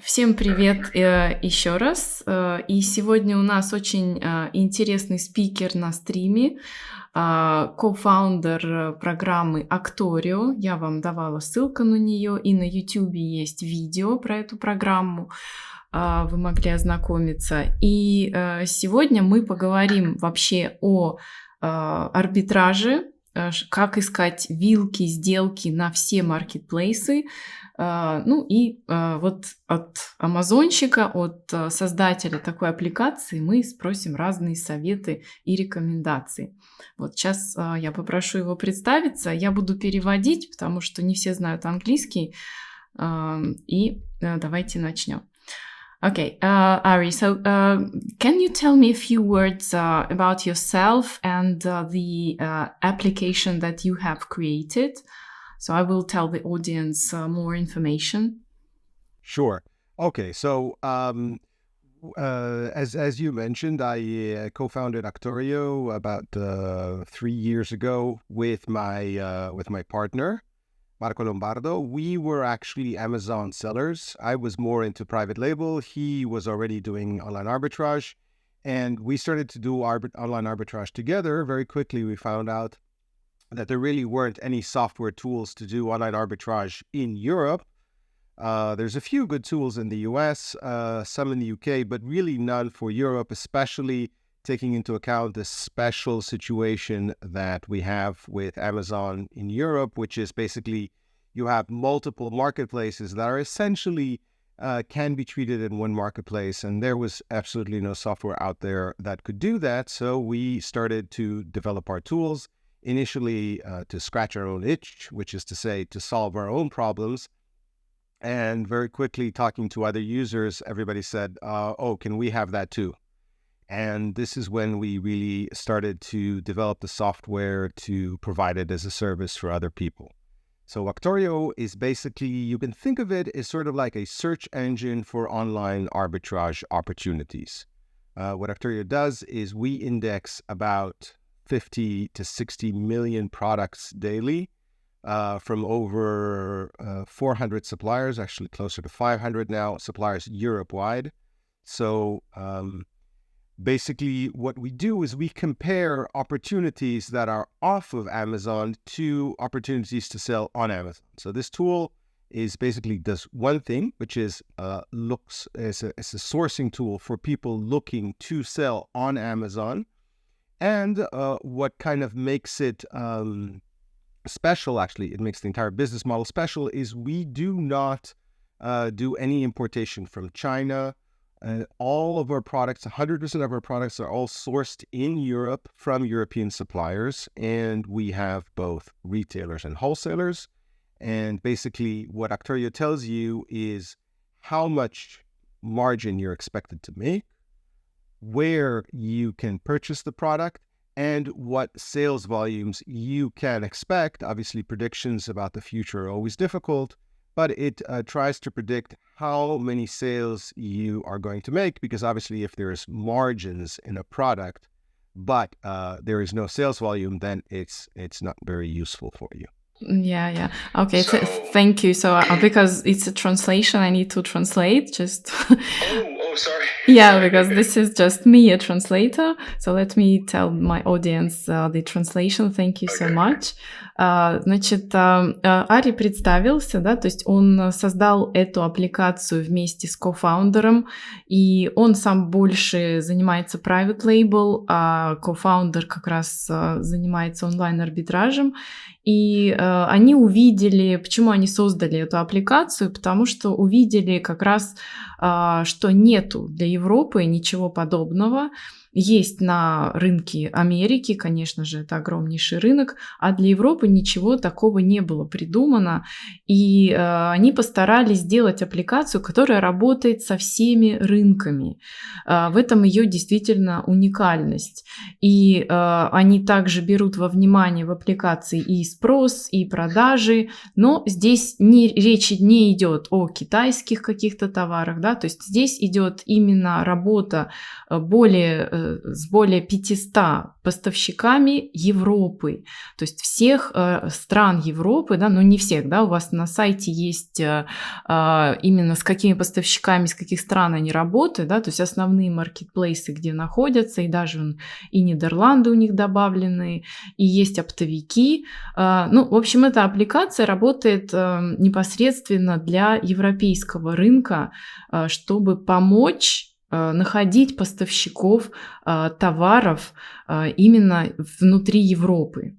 Всем привет еще раз. И сегодня у нас очень интересный спикер на стриме, кофаундер программы Actorio. Я вам давала ссылку на нее, и на YouTube есть видео про эту программу. Вы могли ознакомиться. И сегодня мы поговорим вообще о арбитраже, как искать вилки, сделки на все маркетплейсы. Вот от амазонщика, от создателя такой аппликации мы спросим разные советы и рекомендации. Вот сейчас я попрошу его представиться. Я буду переводить, потому что не все знают английский. И давайте начнем. Okay, Ari, so can you tell me a few words about yourself and the application that you have created? So I will tell the audience more information. Sure. Okay, so as you mentioned, I co-founded Actorio about 3 years ago with my partner. Marco Lombardo. We were actually Amazon sellers. I was more into private label. He was already doing online arbitrage. And we started to do online arbitrage together. Very quickly, we found out that there really weren't any software tools to do online arbitrage in Europe. There's a few good tools in the US, some in the UK, but really none for Europe, especially taking into account the special situation that we have with Amazon in Europe, which is basically you have multiple marketplaces that are essentially can be treated in one marketplace. And there was absolutely no software out there that could do that. So we started to develop our tools, initially to scratch our own itch, which is to say to solve our own problems. And very quickly talking to other users, everybody said, oh, can we have that too? And this is when we really started to develop the software to provide it as a service for other people. So Actorio is basically, you can think of it as sort of like a search engine for online arbitrage opportunities. What Actorio does is we index about 50 to 60 million products daily from over 400 suppliers, actually closer to 500 now, suppliers Europe-wide. So basically, what we do is we compare opportunities that are off of Amazon to opportunities to sell on Amazon. So this tool is basically does one thing, which is looks as a sourcing tool for people looking to sell on Amazon. And what kind of makes it special, actually, it makes the entire business model special, is we do not do any importation from China. All of our products, 100% of our products are all sourced in Europe from European suppliers. And we have both retailers and wholesalers. And basically what Actorio tells you is how much margin you're expected to make, where you can purchase the product, and what sales volumes you can expect. Obviously, predictions about the future are always difficult, but it tries to predict how many sales you are going to make, because obviously if there's margins in a product, but there is no sales volume, then it's not very useful for you. Yeah. Okay, thank you. So because it's a translation, I need to translate just... Oh, sorry. Yeah, Sorry. because this is just me, a translator. So let me tell my audience the translation. Thank you so much. Значит, Ари представился, да, то есть он создал эту аппликацию вместе с кофаундером, и он сам больше занимается private label, а кофаундер как раз занимается онлайн-арбитражем. И они увидели, почему они создали эту аппликацию, потому что увидели как раз, что нету для Европы ничего подобного. Есть на рынке Америки, конечно же, это огромнейший рынок, а для Европы ничего такого не было придумано. И они постарались сделать аппликацию, которая работает со всеми рынками. В этом ее действительно уникальность. И они также берут во внимание в аппликации и спрос, и продажи, но здесь речь не идет о китайских каких-то товарах, да, то есть здесь идет именно работа более с более 500 поставщиками Европы, то есть всех стран Европы, да, но не всех, да, у вас на сайте есть именно с какими поставщиками, с каких стран они работают, да, то есть основные маркетплейсы, где находятся, и даже и Нидерланды у них добавлены, и есть оптовики. Ну, в общем, эта аппликация работает непосредственно для европейского рынка, чтобы помочь находить поставщиков товаров именно внутри Европы.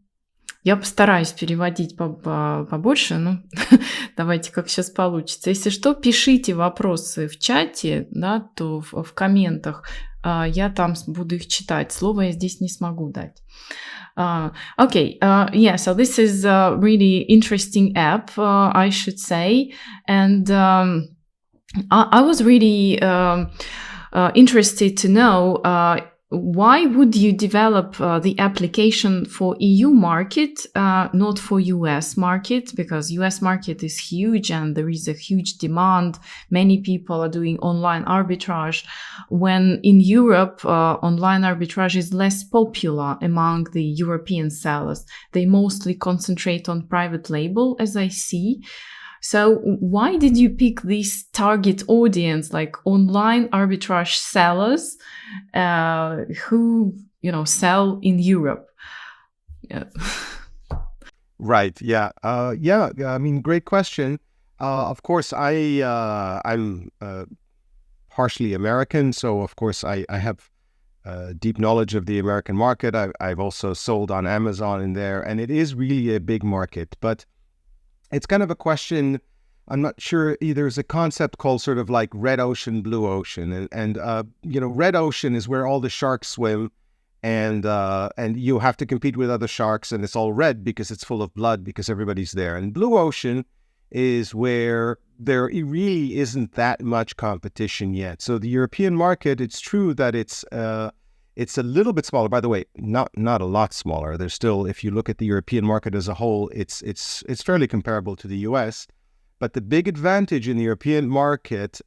Я постараюсь переводить побольше, но давайте, как сейчас получится. Если что, пишите вопросы в чате, да, то в комментах. Я там буду их читать. Слово я здесь не смогу дать. Okay, yeah, so this is a really interesting app, I should say. And I was really interested to know why would you develop the application for EU market, not for US market? Because US market is huge and there is a huge demand. Many people are doing online arbitrage. When in Europe, online arbitrage is less popular among the European sellers. They mostly concentrate on private label, as I see. So why did you pick this target audience, like online arbitrage sellers who, sell in Europe? Yeah. Right. Yeah. I mean, great question. Of course, I'm partially American, so of course I have deep knowledge of the American market. I've also sold on Amazon in there, and it is really a big market, but it's kind of a question. I'm not sure. There's a concept called sort of like red ocean, blue ocean, and red ocean is where all the sharks swim, and you have to compete with other sharks, and it's all red because it's full of blood because everybody's there. And blue ocean is where there really isn't that much competition yet. So the European market, it's true that it's a little bit smaller. By the way, not a lot smaller. There's still, if you look at the European market as a whole, it's fairly comparable to the US. But the big advantage in the European market,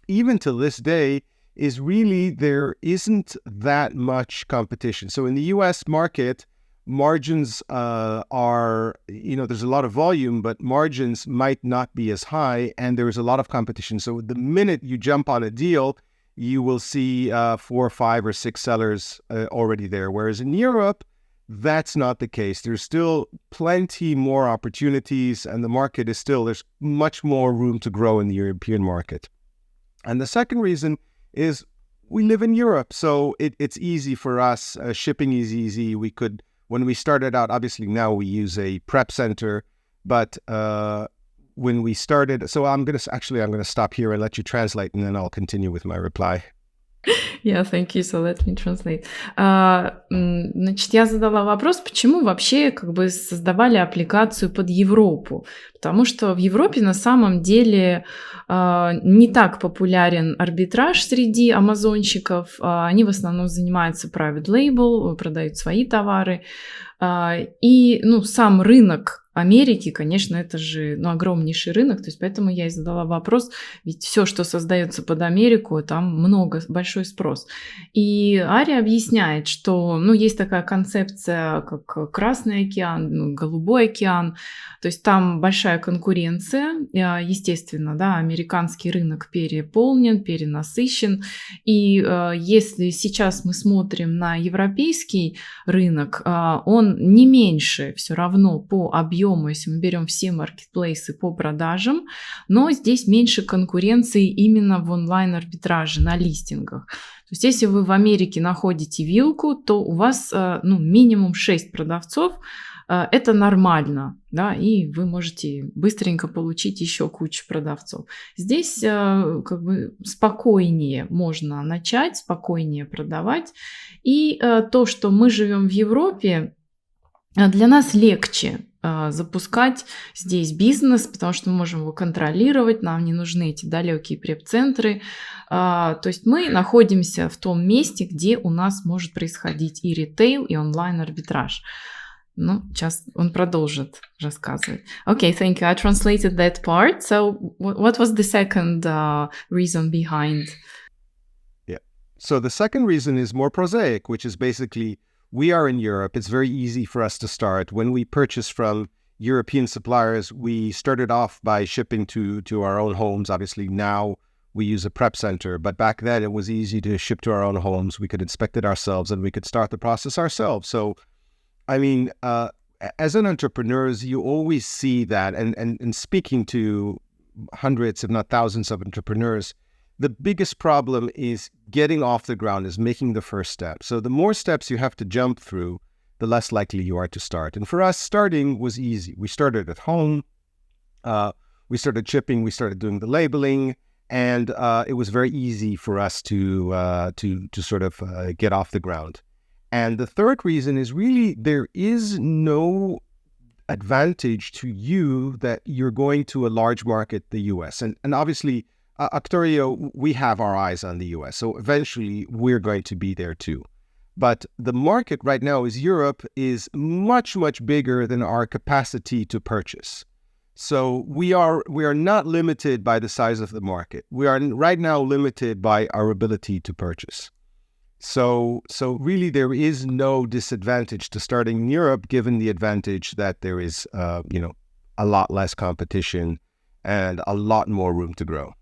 even to this day, is really there isn't that much competition. So in the US market, margins are, there's a lot of volume, but margins might not be as high, and there's a lot of competition. So the minute you jump on a deal, you will see 4, 5, or 6 sellers already there. Whereas in Europe, that's not the case. There's still plenty more opportunities, and the market is still, there's much more room to grow in the European market. And the second reason is we live in Europe, so it's easy for us. Shipping is easy. We could, when we started out, obviously now we use a prep center, but when we started, so I'm going to stop here and let you translate, and then I'll continue with my reply. Yeah, thank you. So let me translate. Значит, я задала вопрос, почему вообще создавали аппликацию под Европу. Потому что в Европе на самом деле не так популярен арбитраж среди амазонщиков. Они в основном занимаются private label, продают свои товары. И сам рынок Америки, конечно, это же огромнейший рынок, то есть поэтому я и задала вопрос, ведь все, что создается под Америку, там большой спрос. И Ари объясняет, что есть такая концепция, как Красный океан, Голубой океан, то есть там большая конкуренция, естественно, да, американский рынок переполнен, перенасыщен, и если сейчас мы смотрим на европейский рынок, он не меньше все равно по объему, если мы берем все маркетплейсы по продажам, но здесь меньше конкуренции именно в онлайн-арбитраже, на листингах. То есть если вы в Америке находите вилку, то у вас минимум 6 продавцов, это нормально, да, и вы можете быстренько получить еще кучу продавцов. Здесь спокойнее можно начать, спокойнее продавать. И то, что мы живем в Европе, для нас легче запускать здесь бизнес, потому что мы можем его контролировать, нам не нужны эти далекие преп-центры. То есть мы находимся в том месте, где у нас может происходить и ритейл, и онлайн-арбитраж. Сейчас он продолжит рассказывать. Okay, thank you. I translated that part. So what was the second reason behind? So the second reason is more prosaic, which is basically we are in Europe. It's very easy for us to start. When we purchase from European suppliers, we started off by shipping to our own homes. Obviously, now we use a prep center, but back then it was easy to ship to our own homes. We could inspect it ourselves and we could start the process ourselves. So, I mean, as an entrepreneur, you always see that, and speaking to hundreds, if not thousands of entrepreneurs, the biggest problem is getting off the ground, is making the first step. So the more steps you have to jump through, the less likely you are to start. And for us, starting was easy. We started at home. We started shipping. We started doing the labeling, and it was very easy for us to sort of get off the ground. And the third reason is really there is no advantage to you that you're going to a large market, the US. And obviously, Actorio, we have our eyes on the US. So eventually, we're going to be there too. But the market right now is Europe is much, much bigger than our capacity to purchase. So we are not limited by the size of the market. We are right now limited by our ability to purchase. So really there is no disadvantage to starting in Europe, given the advantage that there is a lot less competition and a lot more room to grow.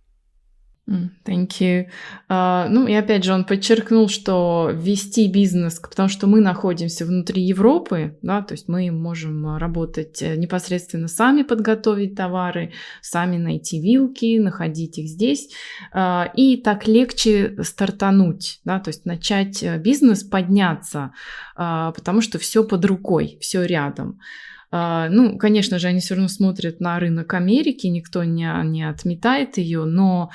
Thank you. Ну и опять же он подчеркнул, что вести бизнес, потому что мы находимся внутри Европы, да, то есть мы можем работать непосредственно сами, подготовить товары, сами найти вилки, находить их здесь, и так легче стартануть, да, то есть начать бизнес, подняться, потому что все под рукой, все рядом. Ну, конечно же, они все равно смотрят на рынок Америки, никто не отметает ее, но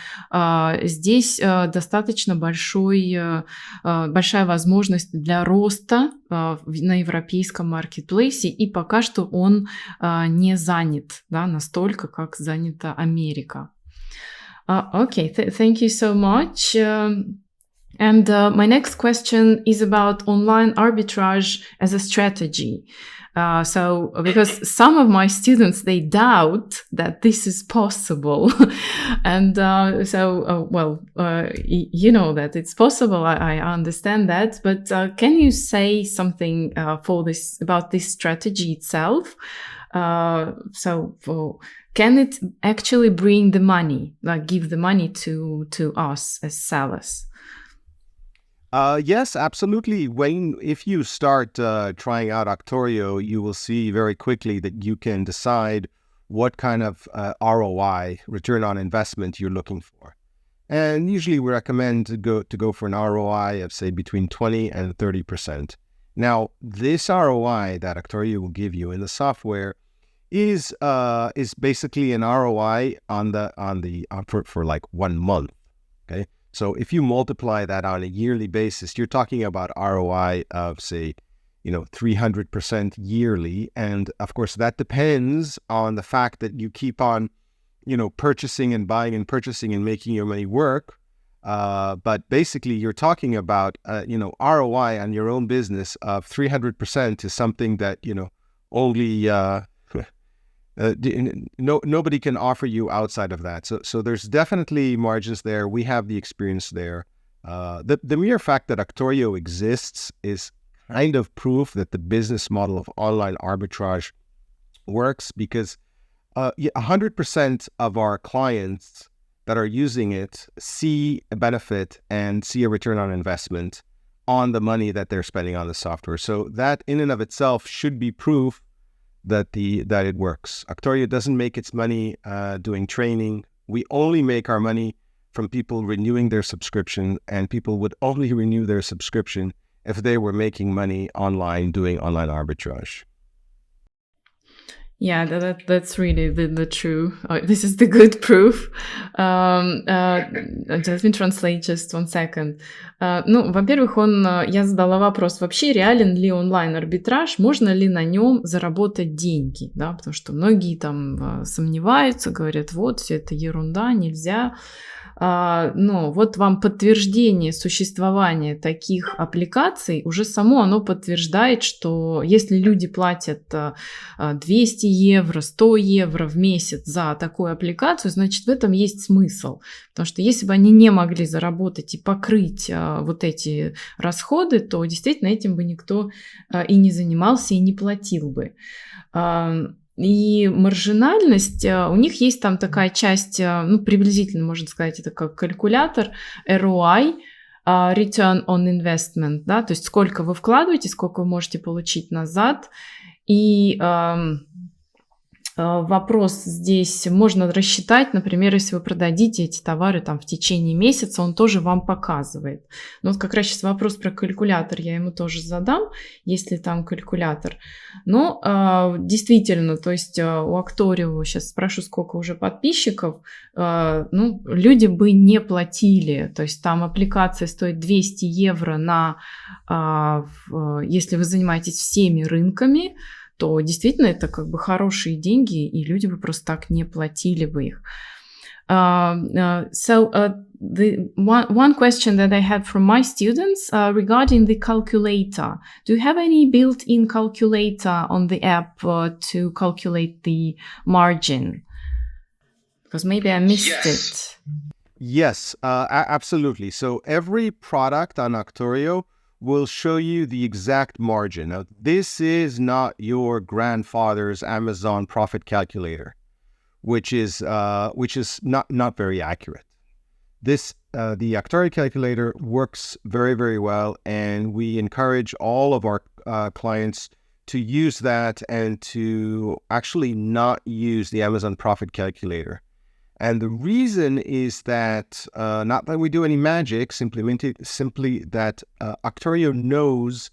здесь достаточно большая возможность для роста на европейском маркетплейсе, и пока что он не занят, да, настолько, как занята Америка. Okay, thank you so much. And my next question is about online arbitrage as a strategy. So because some of my students, they doubt that this is possible. And you know that it's possible. I understand that. But can you say something about this strategy itself? Can it actually bring the money, like give the money to us as sellers? Yes, absolutely. If you start trying out Actorio, you will see very quickly that you can decide what kind of ROI, return on investment, you're looking for. And usually we recommend to go for an ROI of, say, between 20 and 30%. Now, this ROI that Actorio will give you in the software is basically an ROI for like 1 month. Okay. So if you multiply that on a yearly basis, you're talking about ROI of, say, 300% yearly. And of course, that depends on the fact that you keep on, purchasing and buying and purchasing and making your money work. But basically, you're talking about, ROI on your own business of 300% is something that, only... nobody can offer you outside of that. So there's definitely margins there. We have the experience there. The mere fact that Actorio exists is kind of proof that the business model of online arbitrage works, because 100% of our clients that are using it see a benefit and see a return on investment on the money that they're spending on the software. So that in and of itself should be proof that it works. Actorio doesn't make its money doing training. We only make our money from people renewing their subscription, and people would only renew their subscription if they were making money online doing online arbitrage. Yeah, that's really the true. This is the good proof. Let me translate just 1 second. Во-первых, я задала вопрос, вообще реален ли онлайн-арбитраж, можно ли на нем заработать деньги, да, потому что многие там сомневаются, говорят, вот, все это ерунда, нельзя. но вот вам подтверждение существования таких аппликаций, уже само оно подтверждает, что если люди платят 200 евро, 100 евро в месяц за такую аппликацию, значит, в этом есть смысл. Потому что если бы они не могли заработать и покрыть вот эти расходы, то действительно этим бы никто и не занимался, и не платил бы. И маржинальность, у них есть там такая часть, ну, приблизительно, можно сказать, это как калькулятор, ROI, Return on Investment, да, то есть сколько вы вкладываете, сколько вы можете получить назад. И вопрос здесь можно рассчитать, например, если вы продадите эти товары там в течение месяца, он тоже вам показывает. Но вот как раз сейчас вопрос про калькулятор я ему тоже задам, есть ли там калькулятор. Но действительно, то есть у Actorio, сейчас спрошу, сколько уже подписчиков, ну, люди бы не платили, то есть там аппликация стоит 200 евро если вы занимаетесь всеми рынками, то действительно это как бы хорошие деньги, и люди бы просто так не платили бы их. The one question that I had from my students regarding the calculator. Do you have any built-in calculator on the app to calculate the margin? Because maybe I missed it. Yes, absolutely. So every product on Actorio will show you the exact margin. Now, this is not your grandfather's Amazon profit calculator, which is not very accurate. This the Actorio calculator works very, very well, and we encourage all of our clients to use that and to actually not use the Amazon profit calculator. And the reason is that, not that we do any magic, simply that Actorio knows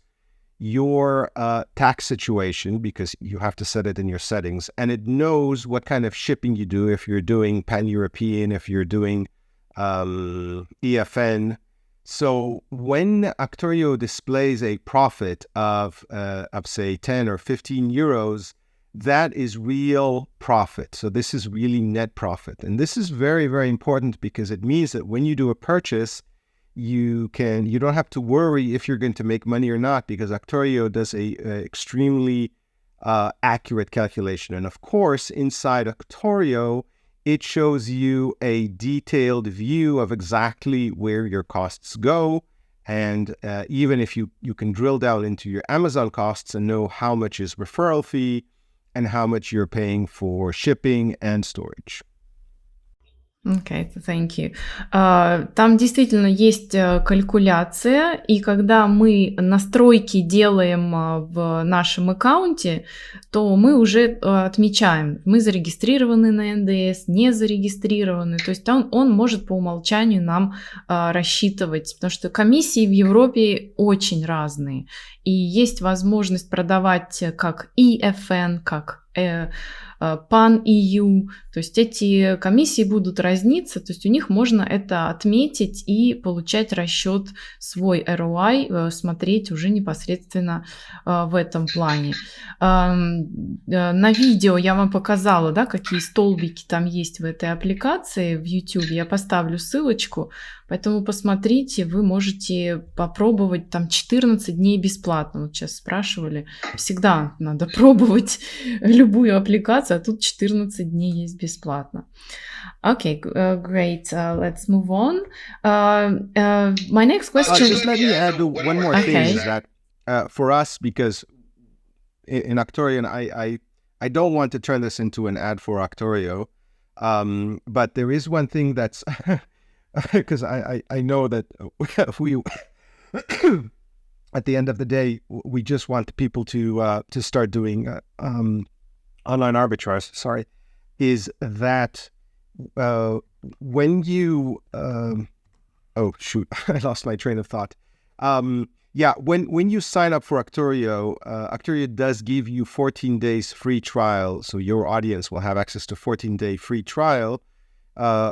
your tax situation, because you have to set it in your settings, and it knows what kind of shipping you do, if you're doing pan-European, if you're doing EFN. So when Actorio displays a profit of say 10 or 15 euros, that is real profit. So this is really net profit. And this is very, very important, because it means that when you do a purchase, you don't have to worry if you're going to make money or not, because Actorio does a extremely accurate calculation. And of course, inside Actorio, it shows you a detailed view of exactly where your costs go. And even if you can drill down into your Amazon costs and know how much is referral fee, and how much you're paying for shipping and storage. Okay, thank you. Там действительно есть калькуляция, и когда мы настройки делаем в нашем аккаунте, то мы уже отмечаем, мы зарегистрированы на НДС, не зарегистрированы, то есть он может по умолчанию нам рассчитывать, потому что комиссии в Европе очень разные, и есть возможность продавать как EFN, как Pan-EU, то есть эти комиссии будут разниться, то есть у них можно это отметить и получать расчет свой ROI, смотреть уже непосредственно в этом плане. На видео я вам показала, да, какие столбики там есть в этой аппликации в YouTube, я поставлю ссылочку, поэтому посмотрите, вы можете попробовать там 14 дней бесплатно, вот сейчас спрашивали, всегда надо пробовать любую аппликацию, а тут 14 дней есть бесплатно. Okay, great. Let's move on. My next question... Just let me add one more thing, is that for us, because in Actorio, and I don't want to turn this into an ad for Actorio, but there is one thing that's... because I know that we... at the end of the day, we just want people to start doing online arbitrage, is that when you... oh, shoot, I lost my train of thought. When you sign up for Actorio, Actorio does give you 14 days free trial, so your audience will have access to 14-day free trial,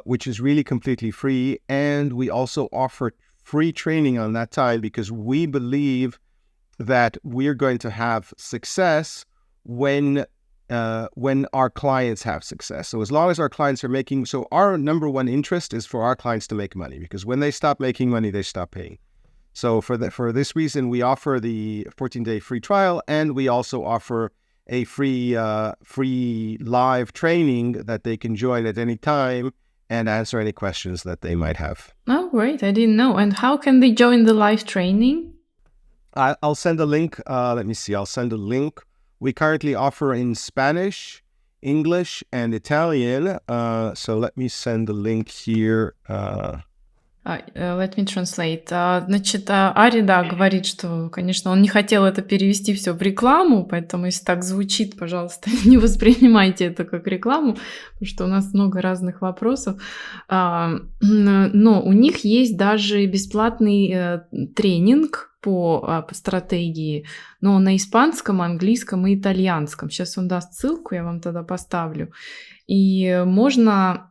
which is really completely free, and we also offer free training on that time, because we believe that we're going to have success when when our clients have success. So as long as our clients are making, so our number one interest is for our clients to make money, because when they stop making money, they stop paying. So for this reason, we offer the 14-day free trial, and we also offer a free live training that they can join at any time and answer any questions that they might have. Oh, great. I didn't know. And how can they join the live training? I'll send a link. Let me see. I'll send a link. We currently offer in Spanish, English, and Italian. So let me send the link here. Let me translate. Значит, Ари, да, говорит, что, конечно, он не хотел это перевести все в рекламу, поэтому если так звучит, пожалуйста, не воспринимайте это как рекламу, потому что у нас много разных вопросов. Но у них есть даже бесплатный тренинг по стратегии, но на испанском, английском и итальянском. Сейчас он даст ссылку, я вам тогда поставлю. И можно,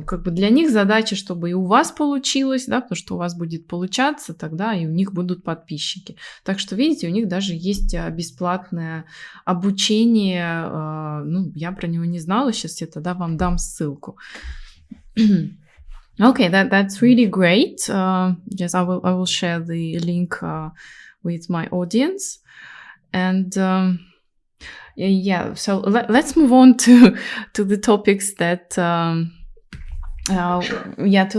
как бы для них задача, чтобы и у вас получилось, да, потому что у вас будет получаться, тогда и у них будут подписчики. Так что, видите, у них даже есть бесплатное обучение. Ну, я про него не знала, сейчас я тогда вам дам ссылку. Okay, that's really great. Yes, I will share the link with my audience. And yeah, so let's move on to the topics that to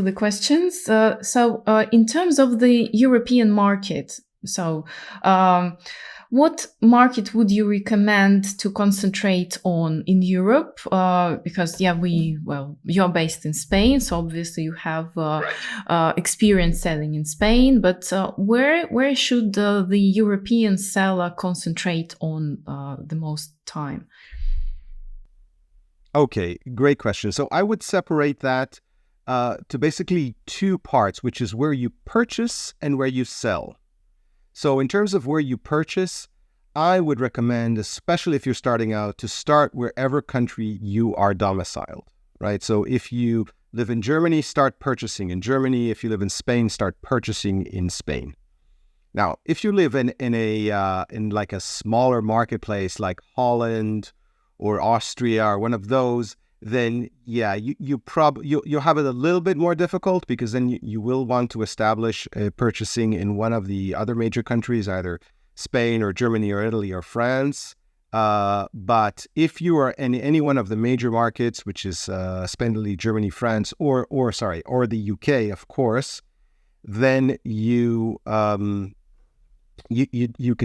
the questions. So in terms of the European market, so what market would you recommend to concentrate on in Europe? Because you're based in Spain, so obviously you have experience selling in Spain. But where should the European seller concentrate on the most time? Okay, great question. So I would separate that to basically two parts, which is where you purchase and where you sell. So in terms of where you purchase, I would recommend, especially if you're starting out, to start wherever country you are domiciled, right? So if you live in Germany, start purchasing in Germany. If you live in Spain, start purchasing in Spain. Now, if you live in like a smaller marketplace like Holland or Austria or one of those, then yeah, you'll have it a little bit more difficult, because then you will want to establish purchasing in one of the other major countries, either Spain or Germany or Italy or France. But if you are in any one of the major markets, which is Spain, Italy, Germany, France, or the UK, of course, then you can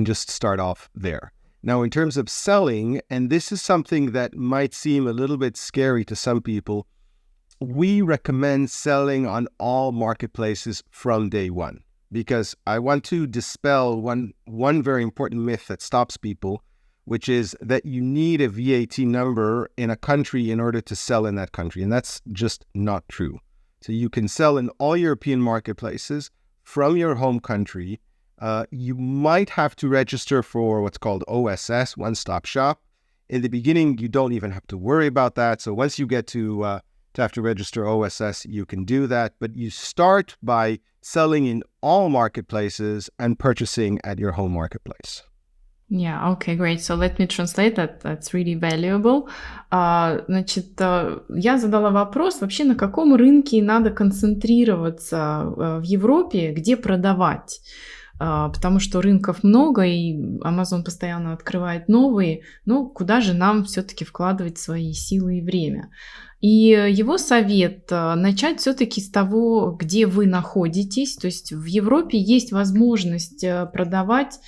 just start off there. Now, in terms of selling, and this is something that might seem a little bit scary to some people, we recommend selling on all marketplaces from day one, because I want to dispel one very important myth that stops people, which is that you need a VAT number in a country in order to sell in that country, and that's just not true. So you can sell in all European marketplaces from your home country. You might have to register for what's called OSS, one-stop shop. In the beginning, you don't even have to worry about that. So once you get to have to register OSS, you can do that. But you start by selling in all marketplaces and purchasing at your home marketplace. Yeah, okay, great. So let me translate that. That's really valuable. Значит, я задала вопрос, вообще на каком рынке надо концентрироваться в Европе, где продавать. Потому что рынков много, и Amazon постоянно открывает новые, но куда же нам все-таки вкладывать свои силы и время? И его совет начать все-таки с того, где вы находитесь, то есть в Европе есть возможность продавать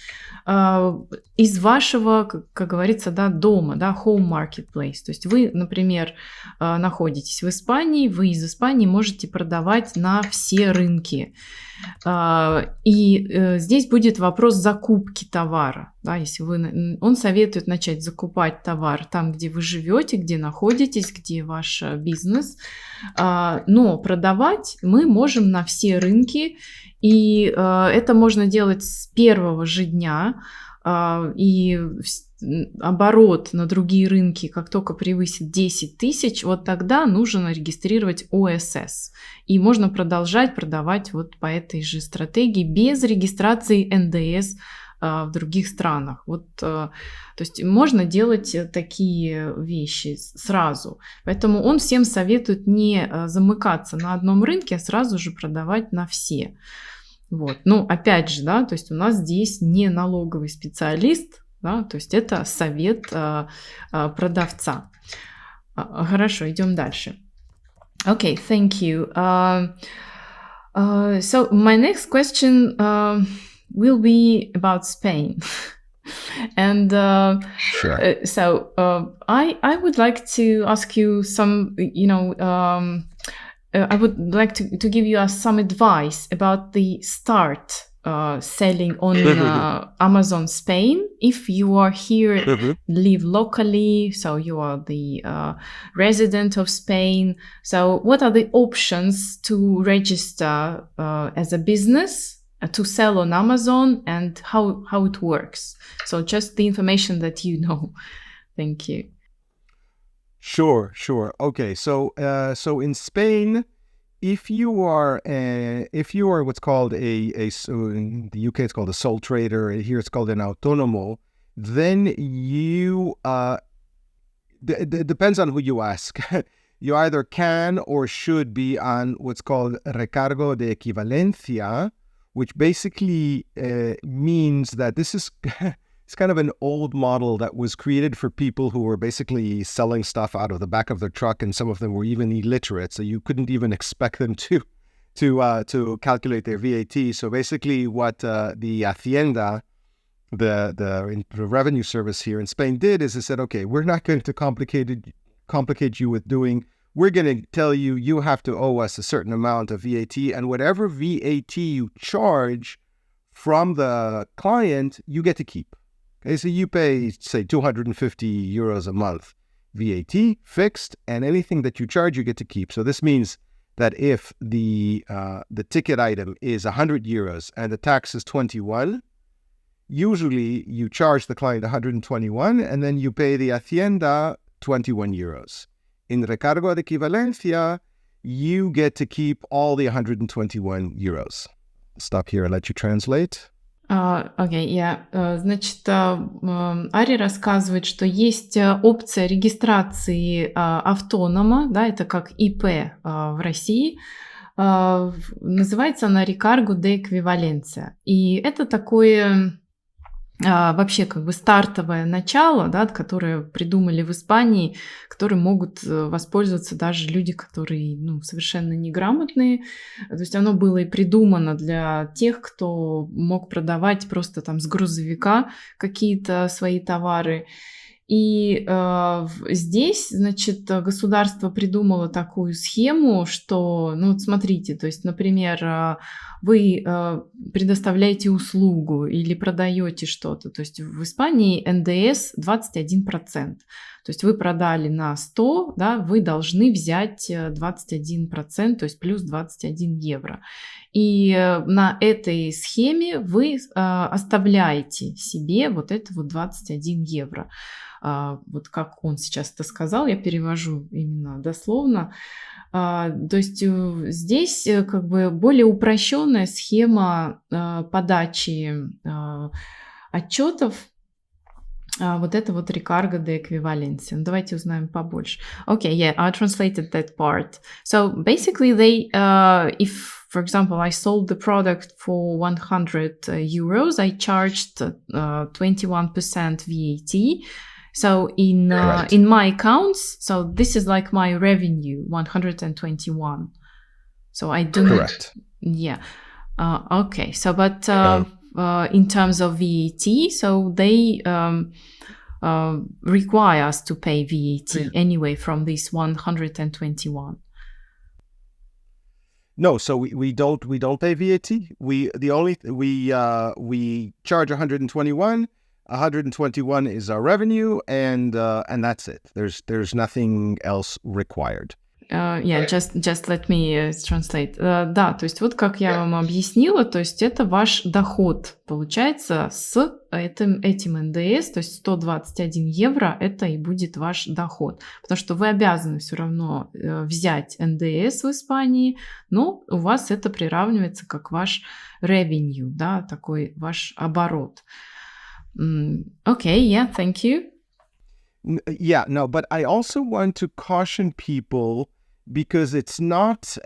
из вашего, как говорится, да, дома, да, home marketplace. То есть вы, например, находитесь в Испании, вы из Испании можете продавать на все рынки. И здесь будет вопрос закупки товара. Да, если он советует начать закупать товар там, где вы живете, где находитесь, где ваш бизнес. Но продавать мы можем на все рынки, и это можно делать с первого же дня. И оборот на другие рынки, как только превысит 10 тысяч, вот тогда нужно регистрировать ОСС. И можно продолжать продавать вот по этой же стратегии без регистрации НДС в других странах. Вот, то есть можно делать такие вещи сразу. Поэтому он всем советует не замыкаться на одном рынке, а сразу же продавать на все. Вот. Ну, опять же, да, то есть у нас здесь не налоговый специалист, да, то есть это совет продавца. Хорошо, идем дальше. Okay, thank you. So my next question will be about Spain. And Sure. I would like to ask you some, I would like to give you some advice about the start selling on Amazon Spain. If you are here, live locally, so you are the resident of Spain. So what are the options to register as a business, to sell on Amazon, and how it works? So just the information that you know. Thank you. Sure. Okay, so in Spain, if you are what's called so in the UK it's called a sole trader, here it's called an autónomo, then you it depends on who you ask. You either can or should be on what's called recargo de equivalencia, which basically means that this is it's kind of an old model that was created for people who were basically selling stuff out of the back of their truck, and some of them were even illiterate, so you couldn't even expect them to calculate their VAT. So basically, what the Hacienda, the revenue service here in Spain, did is it said, okay, we're not going to complicate you with doing. We're going to tell you you have to owe us a certain amount of VAT, and whatever VAT you charge from the client, you get to keep. Okay, so you pay, say, 250 euros a month VAT fixed, and anything that you charge, you get to keep. So this means that if the ticket item is 100 euros and the tax is 21, usually you charge the client 121, and then you pay the Hacienda 21 euros. In recargo de equivalencia, you get to keep all the 121 euros. Stop here and let you translate. Значит, Ари рассказывает, что есть опция регистрации автонома, да, это как ИП в России, называется она recargo de equivalencia. И это такое вообще как бы стартовое начало, да, которое придумали в Испании, которым могут воспользоваться даже люди, которые совершенно неграмотные. То есть оно было и придумано для тех, кто мог продавать просто там с грузовика какие-то свои товары. И здесь, значит, государство придумало такую схему, что, вот смотрите, то есть, например, вы предоставляете услугу или продаете что-то, то есть в Испании НДС 21%. То есть вы продали на 100, да, вы должны взять 21%, то есть плюс 21 евро. И на этой схеме вы оставляете себе вот это вот 21 евро. Вот как он сейчас это сказал, я перевожу именно дословно. То есть здесь как бы более упрощенная схема подачи отчетов. Вот это вот recargo de equivalencia. Давайте узнаем побольше. Okay, yeah, I translated that part. So basically they, if, for example, I sold the product for 100 euros, I charged 21% VAT. So in my accounts, so this is like my revenue, 121. So I don't. Correct. Yeah. Okay. So, but in terms of VAT, so they require us to pay VAT anyway from this 121. No, so we don't pay VAT. We charge 121. 121 is our revenue, and that's it. There's nothing else required. Just let me translate. Да, то есть вот как я вам объяснила, то есть это ваш доход получается с этим НДС, то есть 121 евро, это и будет ваш доход. Потому что вы обязаны все равно взять НДС в Испании, но у вас это приравнивается как ваш revenue, да, такой ваш оборот. Thank you. Yeah, no, but I also want to caution people because it's not,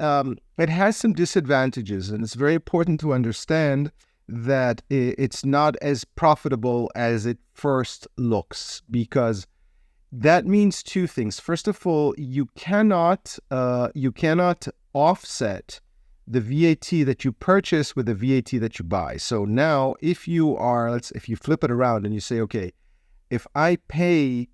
it has some disadvantages, and it's very important to understand that it's not as profitable as it first looks, because that means two things. First of all, you cannot offset the VAT that you purchase with the VAT that you buy. So now if you flip it around and you say, okay, if I pay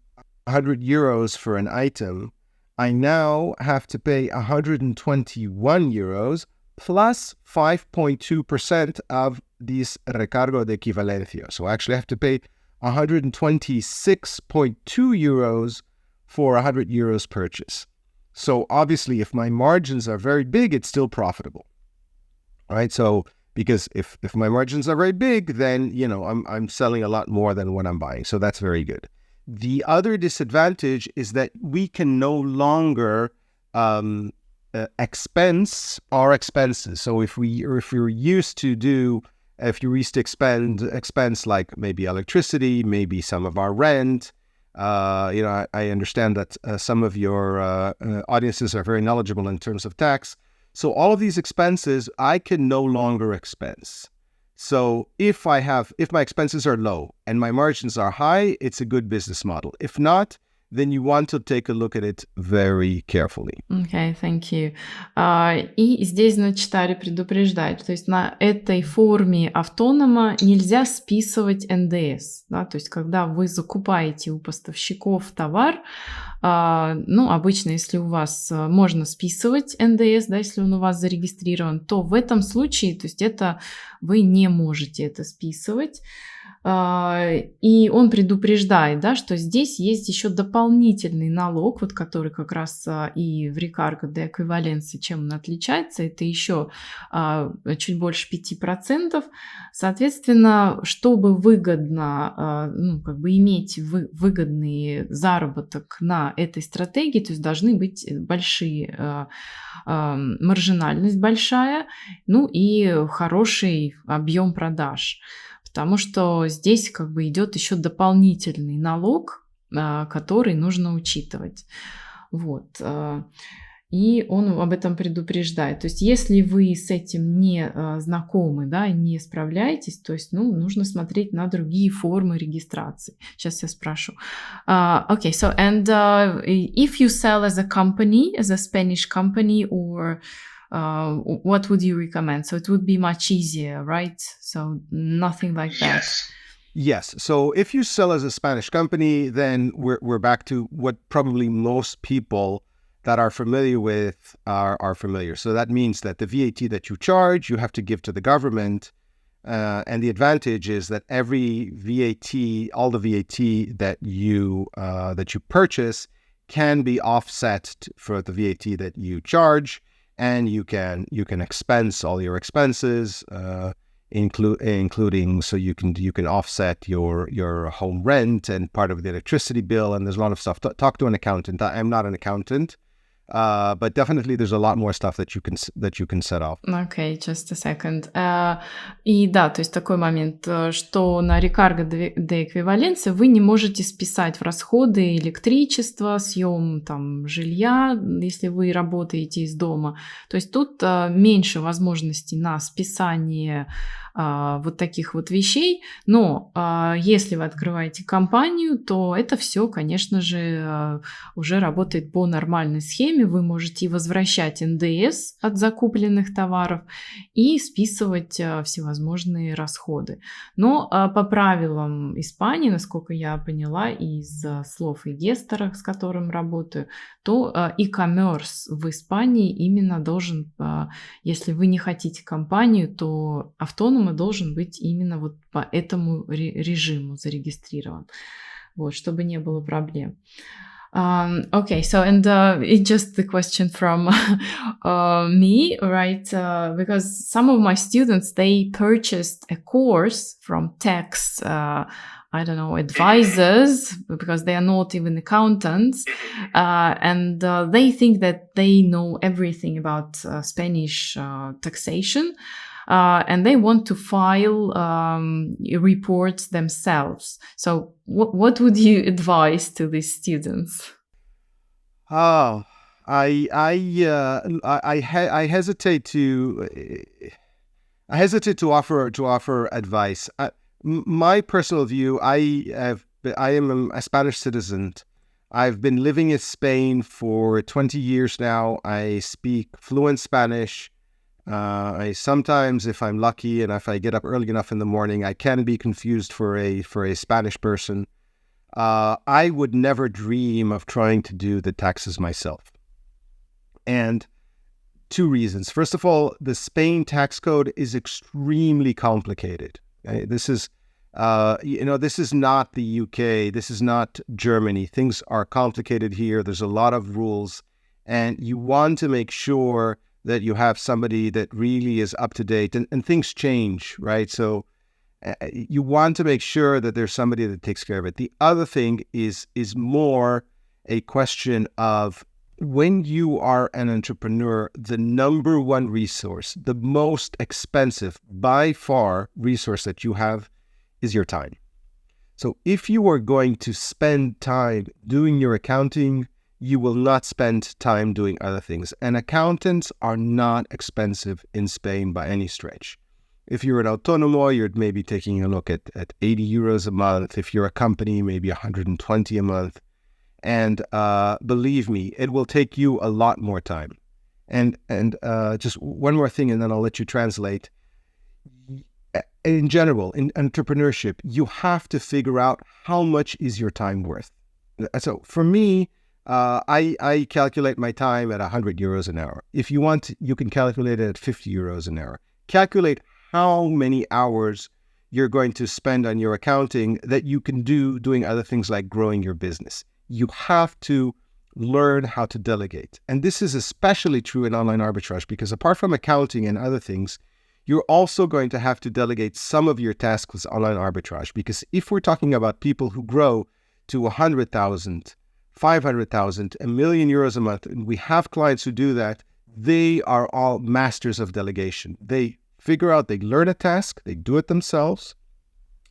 100 euros for an item, I now have to pay 121 euros plus 5.2% of this recargo de equivalencia. So I actually have to pay 126.2 euros for 100 euros purchase. So obviously, if my margins are very big, it's still profitable, right? So because if my margins are very big, then I'm selling a lot more than what I'm buying. So that's very good. The other disadvantage is that we can no longer expense our expenses. So if you're used to expense like maybe electricity, maybe some of our rent. I understand that some of your audiences are very knowledgeable in terms of tax. So all of these expenses I can no longer expense. So if my expenses are low and my margins are high, it's a good business model. If not, then you want to take a look at it very carefully. Okay, thank you. И здесь, значит, Ари предупреждает, то есть на этой форме автонома нельзя списывать НДС, да, то есть когда вы закупаете у поставщиков товар, обычно, если у вас можно списывать НДС, да, если он у вас зарегистрирован, то в этом случае, то есть это вы не можете это списывать. И он предупреждает, да, что здесь есть еще дополнительный налог, вот который как раз и в recargo de equivalencia, чем он отличается, это еще чуть больше 5%. Соответственно, чтобы выгодно, иметь выгодный заработок на этой стратегии, то есть должны быть большие, маржинальность большая, и хороший объем продаж. Потому что здесь идет еще дополнительный налог, который нужно учитывать. Вот. И он об этом предупреждает. То есть если вы с этим не знакомы, да, не справляетесь, то есть нужно смотреть на другие формы регистрации. Сейчас я спрошу. Okay, so and if you sell as a company, as a Spanish company, or what would you recommend? So it would be much easier, right? So nothing like that. Yes. So if you sell as a Spanish company, then we're back to what probably most people that are familiar with are familiar. So that means that the VAT that you charge, you have to give to the government. And the advantage is that every VAT, all the VAT that you purchase can be offset for the VAT that you charge. And you can expense all your expenses, including so you can offset your home rent and part of the electricity bill. And there's a lot of stuff. Talk to an accountant. I'm not an accountant, but definitely there's a lot more stuff that you can set off. Okay, just a second. И да, то есть такой момент, что на recargo de equivalencia вы не можете списать в расходы электричество, съем жилья, если вы работаете из дома. То есть тут меньше возможностей на списание вот таких вот вещей, но если вы открываете компанию, то это все, конечно же, уже работает по нормальной схеме. Вы можете возвращать НДС от закупленных товаров и списывать всевозможные расходы. Но по правилам Испании, насколько я поняла из слов инвестора, с которым работаю, то e-commerce в Испании именно должен, если вы не хотите компанию, то автономно должен быть именно вот по этому режиму зарегистрирован, вот, чтобы не было проблем. Okay, so it's just the question from me, right? Because some of my students, they purchased a course from tax, advisors, because they are not even accountants, and they think that they know everything about Spanish taxation. And they want to file reports themselves. So what would you advise to these students? Oh, I hesitate to offer advice. My personal view, I am a Spanish citizen. I've been living in Spain for 20 years now. I speak fluent Spanish. I sometimes, if I'm lucky and if I get up early enough in the morning, I can be confused for a Spanish person. I would never dream of trying to do the taxes myself. And two reasons. First of all, the Spain tax code is extremely complicated. Okay? This is not the UK. This is not Germany. Things are complicated here. There's a lot of rules, and you want to make sure that you have somebody that really is up to date, and things change, right? So you want to make sure that there's somebody that takes care of it. The other thing is more a question of, when you are an entrepreneur, the number one resource, the most expensive by far resource that you have is your time. So if you are going to spend time doing your accounting, you will not spend time doing other things. And accountants are not expensive in Spain by any stretch. If you're an autonomo, you're maybe taking a look at 80 euros a month. If you're a company, maybe 120 a month. And believe me, it will take you a lot more time. And just one more thing, and then I'll let you translate. In general, in entrepreneurship, you have to figure out how much is your time worth. So for me, I calculate my time at 100 euros an hour. If you want, you can calculate it at 50 euros an hour. Calculate how many hours you're going to spend on your accounting that you can do doing other things like growing your business. You have to learn how to delegate. And this is especially true in online arbitrage, because apart from accounting and other things, you're also going to have to delegate some of your tasks with online arbitrage. Because if we're talking about people who grow to 100,000, 500,000, €1 million a month, and we have clients who do that, they are all masters of delegation. They figure out, they learn a task, they do it themselves,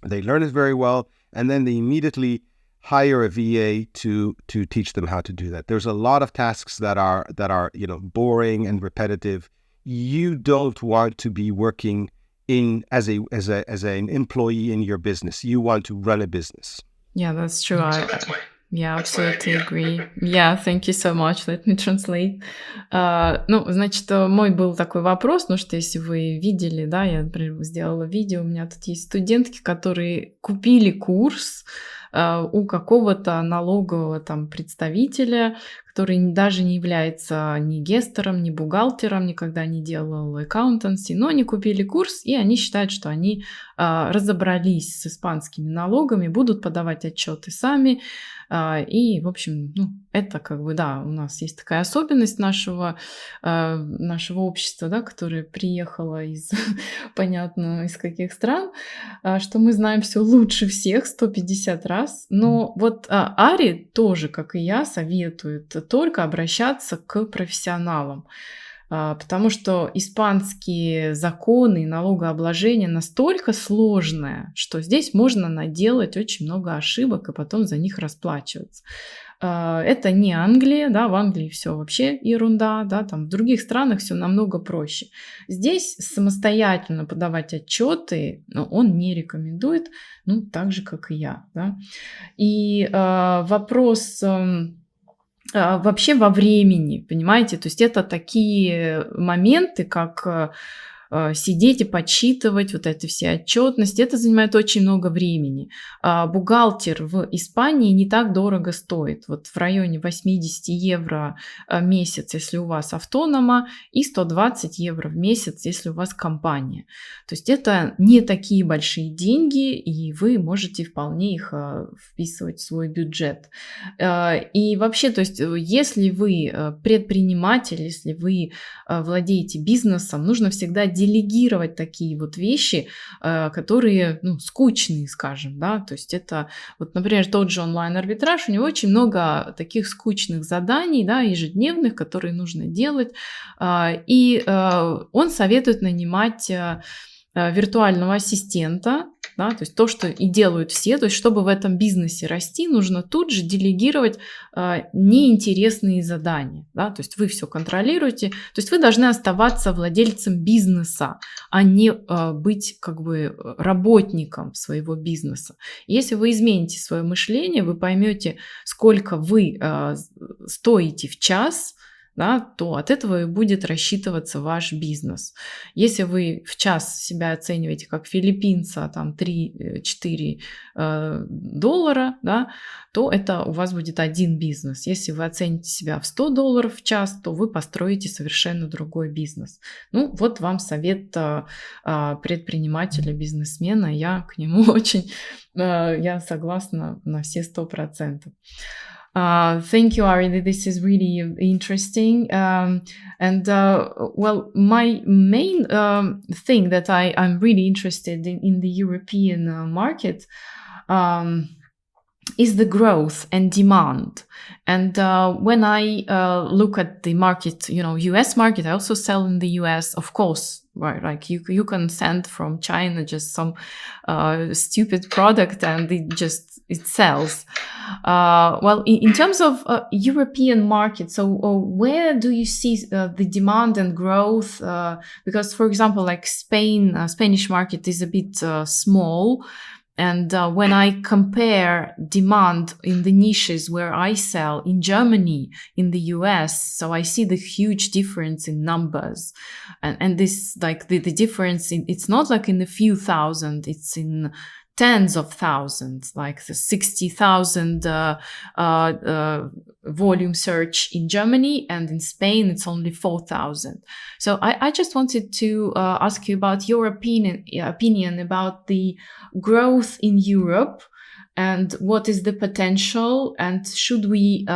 they learn it very well, and then they immediately hire a VA to teach them how to do that. There's a lot of tasks that are boring and repetitive. You don't want to be working as an employee in your business. You want to run a business. Yeah, that's true. Yeah, That's my absolutely idea. agree. Yeah, thank you so much. Let me translate. Значит, мой был такой вопрос, что если вы видели, да, я, например, сделала видео, у меня тут есть студентки, которые купили курс у какого-то налогового там представителя, который даже не является ни гестором, ни бухгалтером, никогда не делал accountancy, но они купили курс, и они считают, что они разобрались с испанскими налогами, будут подавать отчеты сами. И, в общем, это у нас есть такая особенность нашего общества, да, которое приехало понятно, из каких стран, что мы знаем все лучше всех 150 раз. Но вот Ари тоже, как и я, советует только обращаться к профессионалам. Потому что испанские законы и налогообложение настолько сложное, что здесь можно наделать очень много ошибок и потом за них расплачиваться. Это не Англия, да, в Англии все вообще ерунда, да, там в других странах все намного проще. Здесь самостоятельно подавать отчеты он не рекомендует, так же, как и я, да. И вопрос вообще во времени, понимаете? То есть это такие моменты, как сидеть и подсчитывать вот эти все отчетности. Это занимает очень много времени. Бухгалтер в Испании не так дорого стоит. Вот в районе 80 евро в месяц, если у вас автонома, и 120 евро в месяц, если у вас компания. То есть это не такие большие деньги, и вы можете вполне их вписывать в свой бюджет. И вообще, то есть если вы предприниматель, если вы владеете бизнесом, нужно всегда делегировать такие вот вещи, которые, скучные, скажем, да, то есть это, вот, например, тот же онлайн арбитраж, у него очень много таких скучных заданий, да, ежедневных, которые нужно делать, и он советует нанимать виртуального ассистента, да, то есть то, что и делают все, то есть чтобы в этом бизнесе расти, нужно тут же делегировать неинтересные задания, да, то есть вы все контролируете, то есть вы должны оставаться владельцем бизнеса, а не быть как бы работником своего бизнеса. Если вы измените свое мышление, вы поймете, сколько вы стоите в час, да, то от этого и будет рассчитываться ваш бизнес. Если вы в час себя оцениваете как филиппинца, там 3-4 доллара, да, то это у вас будет один бизнес. Если вы оцените себя в 100 долларов в час, то вы построите совершенно другой бизнес. Вот вам совет предпринимателя, бизнесмена. Я к нему очень, я согласна на все 100%. Thank you, Ari. This is really interesting. Well, my main thing that I'm really interested in the European market is the growth and demand. And when I look at the market, US market, I also sell in the US, of course, right? Like you can send from China just some stupid product and it sells. Well, in terms of European market, so where do you see the demand and growth? Because, for example, like Spanish market is a bit small. And when I compare demand in the niches where I sell in Germany, in the US, so I see the huge difference in numbers. And this, like the difference, it's not like in a few thousand, it's in tens of thousands, like the 60,000 volume search in Germany, and in Spain it's only 4,000. So I just wanted to ask you about your opinion about the growth in Europe, and what is the potential, and should we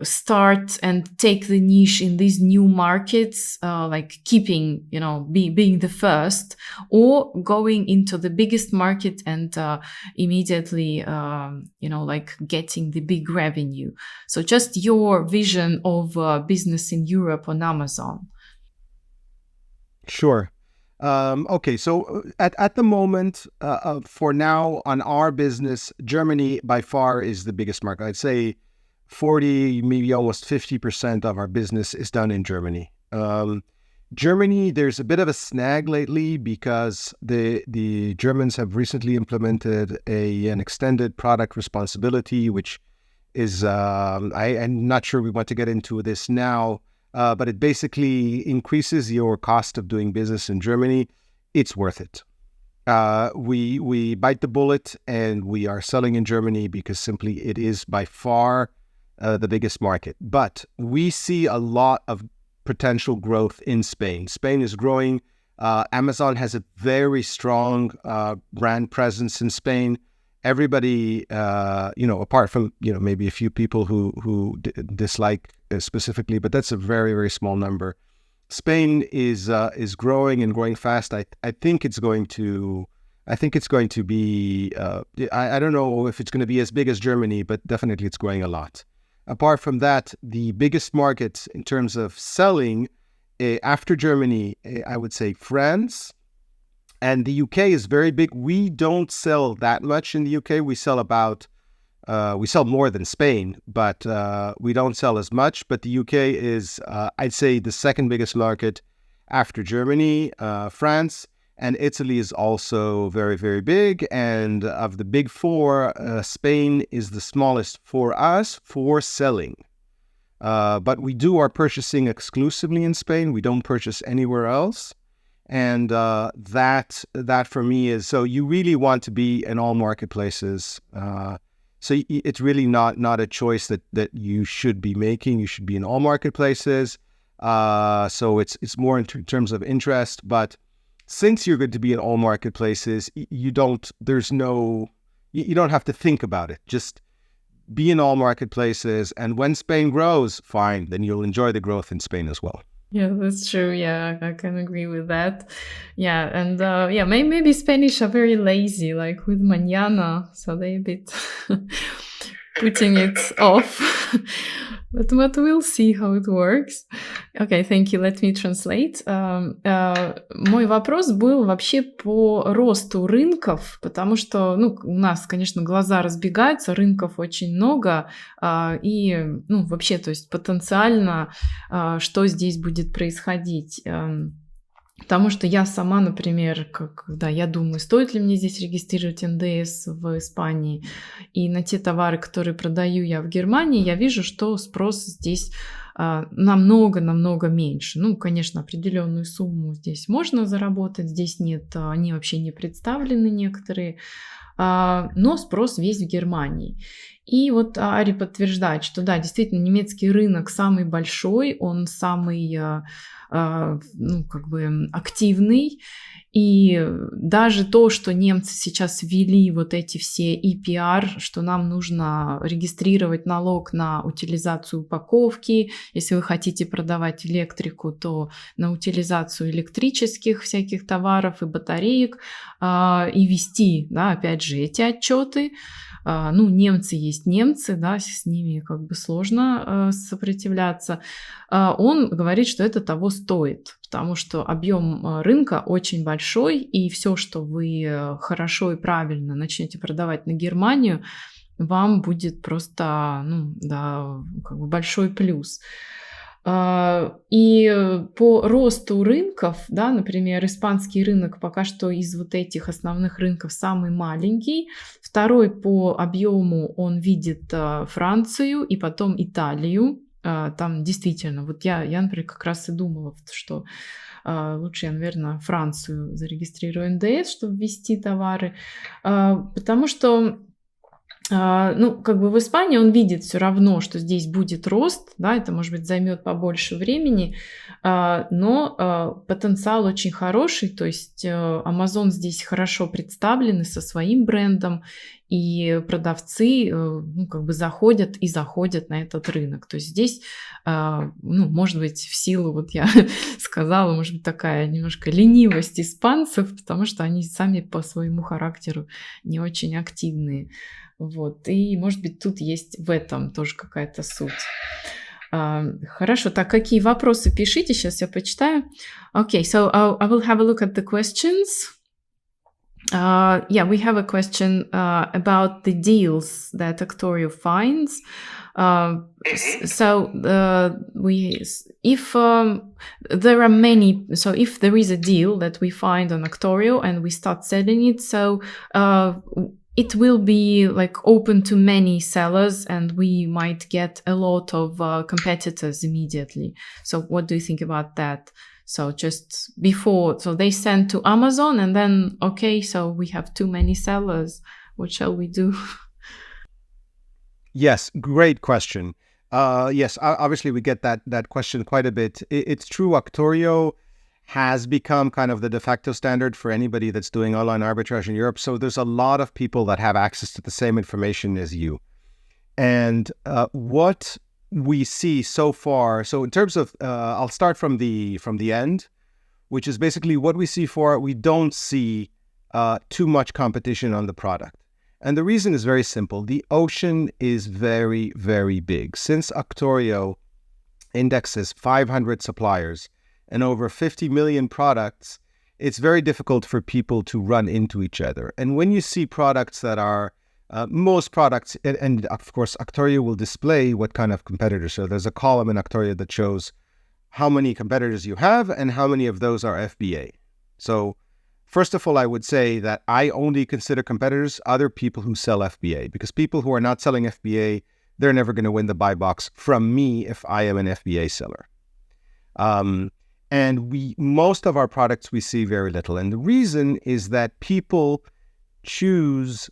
start and take the niche in these new markets, like keeping, being the first, or going into the biggest market and immediately, getting the big revenue. So just your vision of business in Europe on Amazon. Sure. Okay, so at the moment, for now, on our business, Germany by far is the biggest market. I'd say 40, maybe almost 50% of our business is done in Germany. Germany, there's a bit of a snag lately because the Germans have recently implemented an extended product responsibility, which is, I'm not sure we want to get into this now, but it basically increases your cost of doing business in Germany. It's worth it. We bite the bullet and we are selling in Germany because simply it is by far the biggest market. But we see a lot of potential growth in Spain. Spain is growing. Amazon has a very strong brand presence in Spain. Everybody, apart from, maybe a few people who dislike specifically, but that's a very, very small number. Spain is growing and growing fast. I think it's going to be, I don't know if it's going to be as big as Germany, but definitely it's growing a lot. Apart from that, the biggest market in terms of selling after Germany, I would say France, and the UK is very big. We don't sell that much in the UK. We sell more than Spain, but we don't sell as much. But the UK is, I'd say, the second biggest market after Germany. France and Italy is also very, very big. And of the big four, Spain is the smallest for us for selling. But we do our purchasing exclusively in Spain. We don't purchase anywhere else. And that for me is, so you really want to be in all marketplaces. So it's really not a choice that you should be making. You should be in all marketplaces. So it's more in terms of interest. But since you're going to be in all marketplaces, you don't have to think about it. Just be in all marketplaces. And when Spain grows, fine, then you'll enjoy the growth in Spain as well. Yeah, that's true. Yeah, I can agree with that. Yeah, and maybe Spanish are very lazy, like with mañana, so they're a bit putting it off. But we'll see how it works. Okay, thank you. Let me translate. Мой вопрос был вообще по росту рынков, потому что, у нас, конечно, глаза разбегаются, рынков очень много, и, вообще, то есть потенциально, что здесь будет происходить. Потому что я сама, например, я думаю, стоит ли мне здесь регистрировать НДС в Испании, и на те товары, которые продаю я в Германии, я вижу, что спрос здесь намного меньше. Конечно, определенную сумму здесь можно заработать, здесь нет, они вообще не представлены некоторые, но спрос весь в Германии. И вот Ари подтверждает, что да, действительно, немецкий рынок самый большой, он самый активный. И даже то, что немцы сейчас ввели вот эти все EPR, что нам нужно регистрировать налог на утилизацию упаковки, если вы хотите продавать электрику, то на утилизацию электрических всяких товаров и батареек, и вести, да, опять же, эти отчеты. Немцы есть немцы, да, с ними сложно сопротивляться. Он говорит, что это того стоит, потому что объем рынка очень большой, и все, что вы хорошо и правильно начнете продавать на Германию, вам будет просто, большой плюс. И по росту рынков, да, например, испанский рынок пока что из вот этих основных рынков самый маленький, второй по объему он видит Францию и потом Италию. Там действительно, вот я, например, как раз и думала, что лучше я, наверное, Францию зарегистрирую НДС, чтобы ввести товары, потому что в Испании он видит все равно, что здесь будет рост, да, это, может быть, займет побольше времени, но потенциал очень хороший, то есть Амазон здесь хорошо представлены со своим брендом, и продавцы, заходят на этот рынок. То есть здесь, может быть, в силу, вот я сказала, может быть, такая немножко ленивость испанцев, потому что они сами по своему характеру не очень активные. Вот. И, может быть, тут есть в этом тоже какая-то суть. Хорошо, так, какие вопросы пишите, сейчас я почитаю. Okay, so I will have a look at the questions. We have a question about the deals that Actorio finds. If there are many, so if there is a deal that we find on Actorio and we start selling it, so it will be open to many sellers and we might get a lot of competitors immediately. So what do you think about that? So just before, so they send to Amazon and then, okay, so we have too many sellers. What shall we do? Yes, great question. Yes, obviously we get that question quite a bit. It's true, Actorio has become kind of the de facto standard for anybody that's doing online arbitrage in Europe. So there's a lot of people that have access to the same information as you. And what we see so far, so in terms of, I'll start from the end, which is basically what we see we don't see too much competition on the product. And the reason is very simple. The ocean is very, very big. Since Actorio indexes 500 suppliers and over 50 million products, it's very difficult for people to run into each other. And when you see products that are, most products, and of course, Actorio will display what kind of competitors. So there's a column in Actorio that shows how many competitors you have and how many of those are FBA. So first of all, I would say that I only consider competitors other people who sell FBA, because people who are not selling FBA, they're never going to win the buy box from me if I am an FBA seller. And most of our products, we see very little. And the reason is that people choose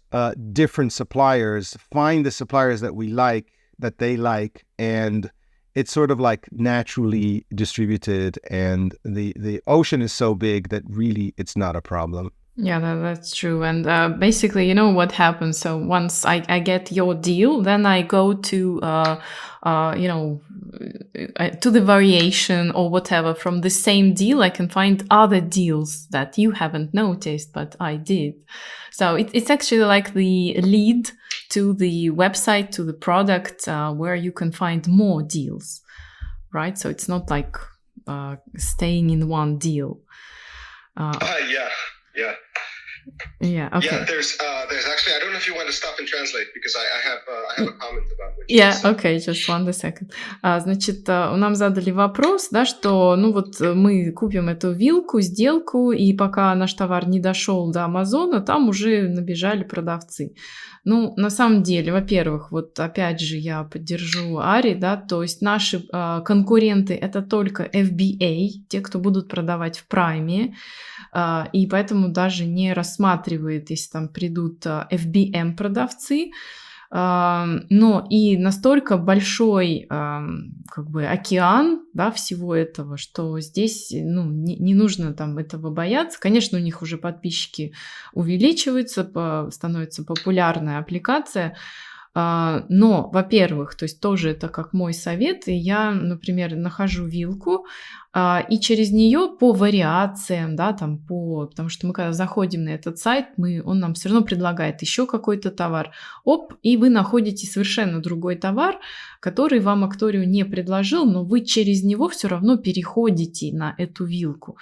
different suppliers, find the suppliers that they like, and it's sort of like naturally distributed, and the ocean is so big that really it's not a problem. Yeah, that's true. And basically, what happens? So once I get your deal, then I go to, to the variation or whatever from the same deal. I can find other deals that you haven't noticed, but I did. So it's actually like the lead to the website, to the product, where you can find more deals, right? So it's not like staying in one deal. Yeah. Okay. Yeah, there's actually, I don't know if you want to stop and translate, because I have a comment about what you said. Okay, just 1 second. Значит, нам задали вопрос, да, что, мы купим эту вилку, сделку, и пока наш товар не дошел до Амазона, там уже набежали продавцы. На самом деле, во-первых, опять же я поддержу Ари, да, то есть наши конкуренты — это только FBA, те, кто будут продавать в прайме, и поэтому даже не рассматривает, если там придут FBM продавцы, но и настолько большой океан, да, всего этого, что здесь не нужно там этого бояться. Конечно, у них уже подписчики увеличиваются, становится популярная аппликация, но, во-первых, то есть тоже это как мой совет, и я, например, нахожу вилку, и через нее по вариациям, да, потому что мы когда заходим на этот сайт, он нам все равно предлагает еще какой-то товар, и вы находите совершенно другой товар, который вам Actorio не предложил, но вы через него все равно переходите на эту вилку.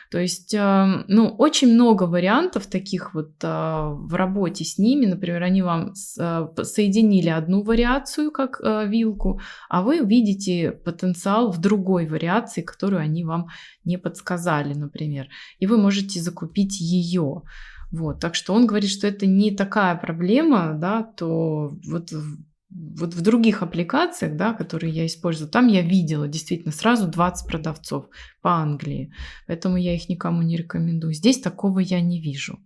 То есть, очень много вариантов таких в работе с ними. Например, они вам соединили одну вариацию как вилку, а вы видите потенциал в другой вариации, которую они вам не подсказали, например. И вы можете закупить ее. Так что он говорит, что это не такая проблема, да, то в других аппликациях, да, которые я использую, там я видела действительно сразу 20 продавцов по Англии, поэтому я их никому не рекомендую. Здесь такого я не вижу.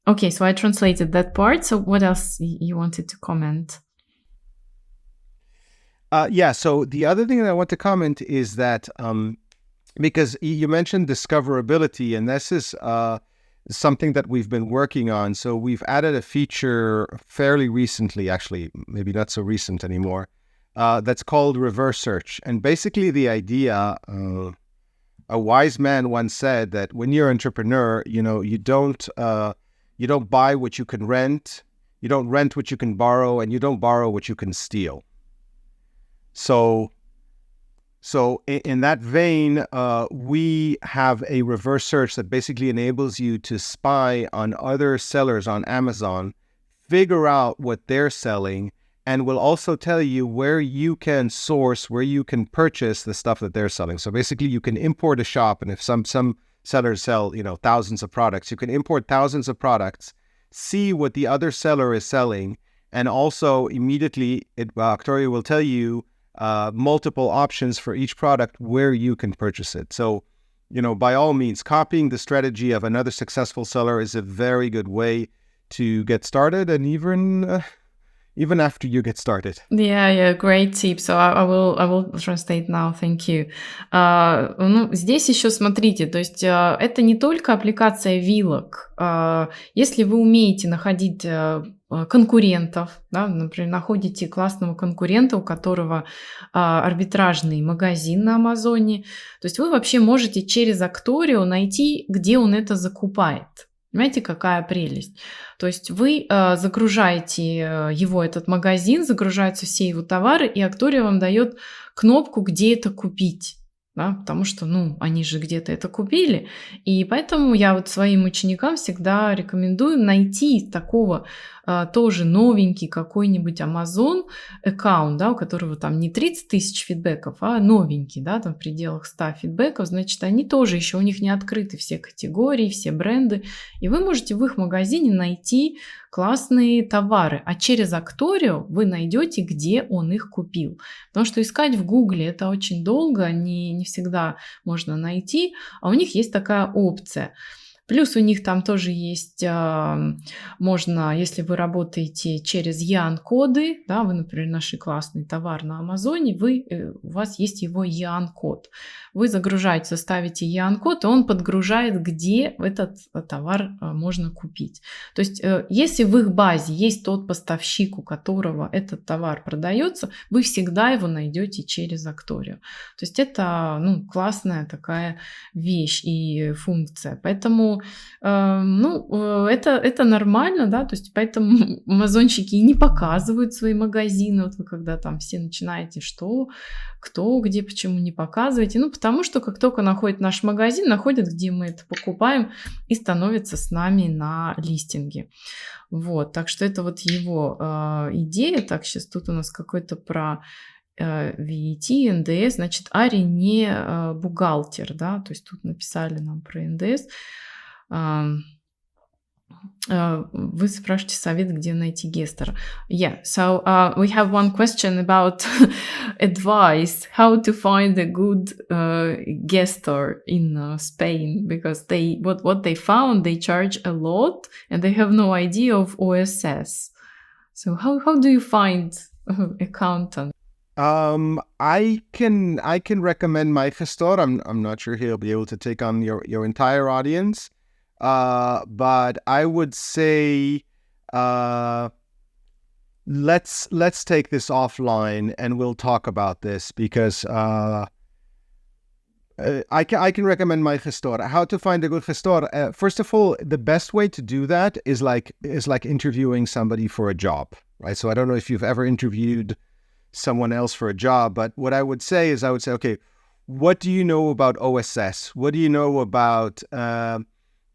Okay, so I translated that part. So what else you wanted to comment? So the other thing that I want to comment is that because you mentioned discoverability, and this is something that we've been working on. So we've added a feature fairly recently, actually, maybe not so recent anymore, that's called reverse search. And basically the idea, a wise man once said that when you're an entrepreneur, you don't buy what you can rent, you don't rent what you can borrow, and you don't borrow what you can steal. So in that vein, we have a reverse search that basically enables you to spy on other sellers on Amazon, figure out what they're selling, and will also tell you where you can source, where you can purchase the stuff that they're selling. So basically you can import a shop, and if some sellers sell, thousands of products, you can import thousands of products, see what the other seller is selling, and also immediately Actorio will tell you multiple options for each product where you can purchase it. So, by all means, copying the strategy of another successful seller is a very good way to get started, and even after you get started. Yeah, great tip. So I will translate now. Thank you. Здесь еще смотрите, то есть это не только аппликация вилок. Если вы умеете находить конкурентов, да, например, находите классного конкурента, у которого арбитражный магазин на Амазоне, то есть вы вообще можете через Actorio найти, где он это закупает. Понимаете, какая прелесть? То есть вы загружаете его, этот магазин, загружаются все его товары, и Actorio вам дает кнопку, где это купить. Да, потому что, они же где-то это купили, и поэтому я своим ученикам всегда рекомендую найти такого тоже новенький какой-нибудь Amazon аккаунт, да, у которого там не 30 тысяч фидбэков, а новенький, да, там в пределах 100 фидбэков, значит, они тоже еще, у них не открыты все категории, все бренды, и вы можете в их магазине найти классные товары, а через Actorio вы найдете, где он их купил. Потому что искать в Гугле это очень долго, не всегда можно найти, а у них есть такая опция. Плюс у них там тоже есть, можно, если вы работаете через ЕАН-коды, да, вы, например, нашли классный товар на Амазоне, у вас есть его ЕАН-код. Вы загружаете, ставите ЕАН-код, и он подгружает, где этот товар можно купить. То есть, если в их базе есть тот поставщик, у которого этот товар продается, вы всегда его найдете через Actorio. То есть, это классная такая вещь и функция. Поэтому это нормально, да, то есть поэтому амазонщики и не показывают свои магазины, вот вы когда там все начинаете, что, кто, где, почему не показываете, потому что как только находят наш магазин, находят, где мы это покупаем и становятся с нами на листинге. Вот, так что это вот его идея. Так, сейчас тут у нас какой-то про VAT, НДС, значит, Ари не бухгалтер, да, то есть тут написали нам про НДС. Вы спрашиваете совет, где найти гестера. Yeah, so we have one question about advice, how to find a good guestor in Spain, because what they found, they charge a lot and they have no idea of OSS. So how do you find accountant? I can recommend my gestor. I'm not sure he'll be able to take on your entire audience. But I would say let's take this offline and we'll talk about this, because I can recommend my gestor. How to find a good gestor? First of all, the best way to do that is like interviewing somebody for a job, right? So I don't know if you've ever interviewed someone else for a job, but what I would say, okay, what do you know about OSS? What do you know about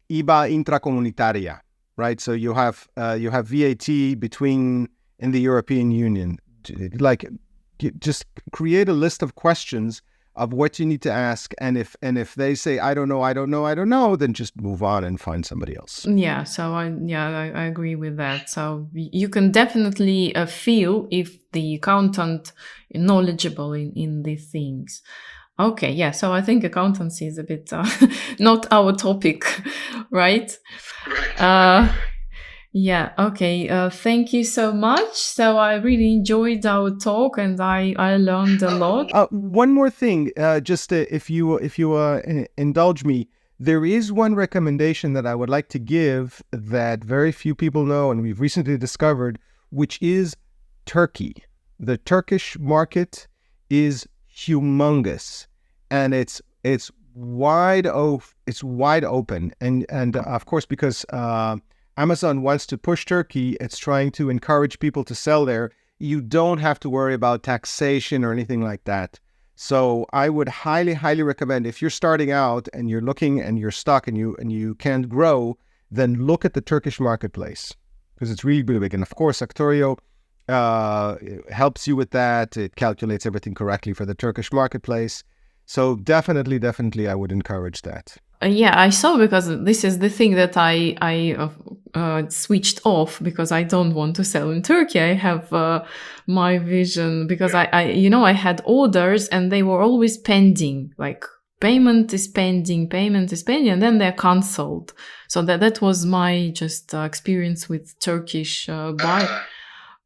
IVA intracomunitaria, right? So you have VAT in the European Union. Just create a list of questions of what you need to ask, and if they say I don't know, then just move on and find somebody else. Yeah, so I agree with that. So you can definitely feel if the accountant is knowledgeable in these things. Okay, yeah, so I think accountancy is a bit not our topic, right? Right. Yeah, okay, thank you so much. So I really enjoyed our talk and I learned a lot. One more thing, just if you indulge me, there is one recommendation that I would like to give that very few people know and we've recently discovered, which is Turkey. The Turkish market is humongous, and it's wide open, and of course, because Amazon wants to push Turkey, it's trying to encourage people to sell there. You don't have to worry about taxation or anything like that. So I would highly recommend, if you're starting out and you're looking and you're stuck and you can't grow, then look at the Turkish marketplace, because it's really big. And of course, Actorio helps you with that. It calculates everything correctly for the Turkish marketplace. So definitely, I would encourage that. Yeah, I saw, because this is the thing that I switched off, because I don't want to sell in Turkey. I have my vision, because I had orders and they were always pending, like payment is pending, and then they're cancelled. So that was my just experience with Turkish buy.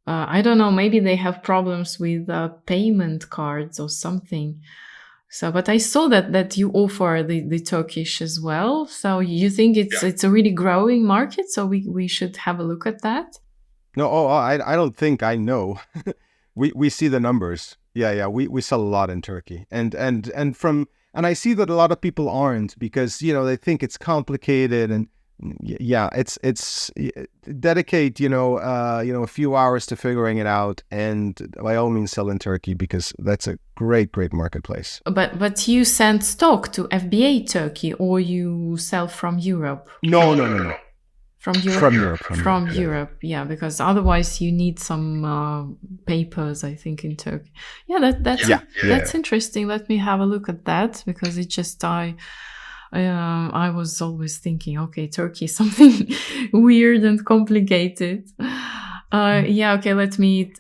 I don't know, maybe they have problems with payment cards or something. So, but I saw that you offer the Turkish as well. So you think it's a really growing market? So we should have a look at that. No, I don't think I know. we see the numbers. Yeah. We sell a lot in Turkey, and I see that a lot of people aren't, because they think it's complicated, and yeah, it's dedicate a few hours to figuring it out, and by all means sell in Turkey, because that's a great marketplace. But you send stock to FBA Turkey, or you sell from Europe? No. From Europe. From Europe, yeah, because otherwise you need some papers, I think, in Turkey. Yeah, that's interesting. Let me have a look at that, because it just I was always thinking, okay, Turkey is something weird and complicated. Okay, let me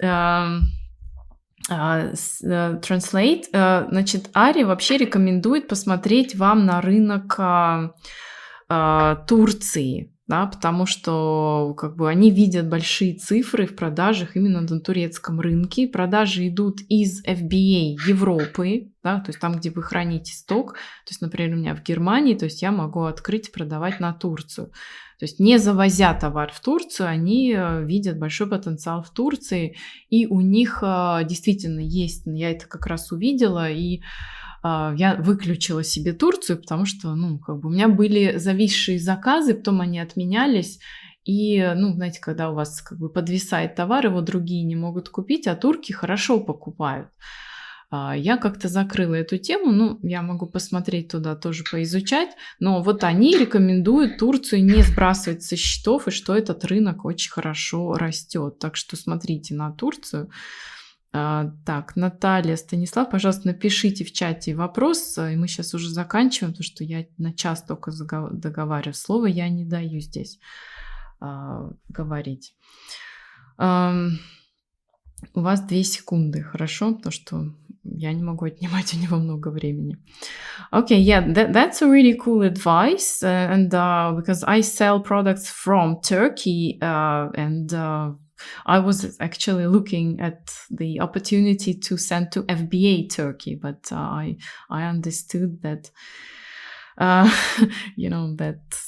translate. Значит, Ари вообще рекомендует посмотреть вам на рынок Турции, да, потому что как бы они видят большие цифры в продажах именно на турецком рынке. Продажи идут из FBA Европы, да, то есть там, где вы храните сток. То есть, например, у меня в Германии, то есть я могу открыть и продавать на Турцию. То есть не завозя товар в Турцию, они видят большой потенциал в Турции, и у них действительно есть, я это как раз увидела, и я выключила себе Турцию, потому что, как бы у меня были зависшие заказы, потом они отменялись, и, знаете, когда у вас как бы подвисает товар, его другие не могут купить, а турки хорошо покупают. Я как-то закрыла эту тему, я могу посмотреть туда тоже, поизучать, но вот они рекомендуют Турцию не сбрасывать со счетов, и что этот рынок очень хорошо растет, так что смотрите на Турцию. Так, Наталья, Станислав, пожалуйста, напишите в чате вопрос, и мы сейчас уже заканчиваем, потому что я на час только договариваю. Слово я не даю здесь говорить. У вас 2 секунды, хорошо? Потому что я не могу отнимать у него много времени. Okay, yeah, that's a really cool advice, and because I sell products from Turkey, and I was actually looking at the opportunity to send to FBA Turkey, but I understood that, that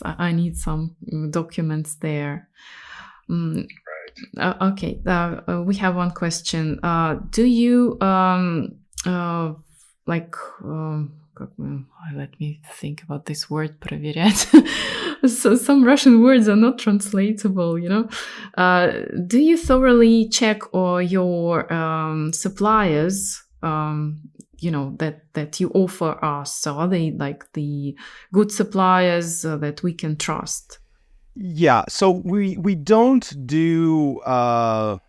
I need some documents there. Okay, we have one question. Do you let me think about this word, проверять. So some Russian words are not translatable, Do you thoroughly check your suppliers, that you offer us? So are they like the good suppliers that we can trust? Yeah, so we don't do a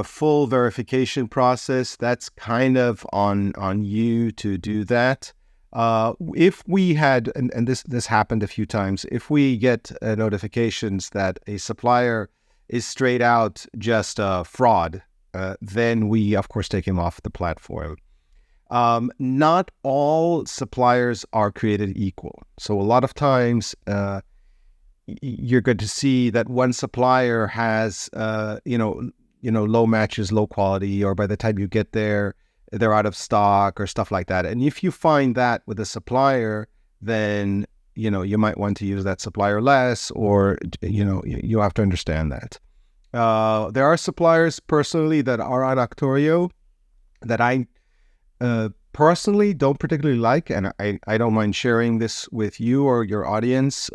full verification process. That's kind of on you to do that. If we had, and this happened a few times, if we get notifications that a supplier is straight out just a fraud, then we of course take him off the platform. Not all suppliers are created equal. So a lot of times, you're going to see that one supplier has, low matches, low quality, or by the time you get there, they're out of stock or stuff like that. And if you find that with a supplier, then, you might want to use that supplier less, or, you have to understand that. There are suppliers personally that are on Actorio that I personally don't particularly like, and I don't mind sharing this with you or your audience.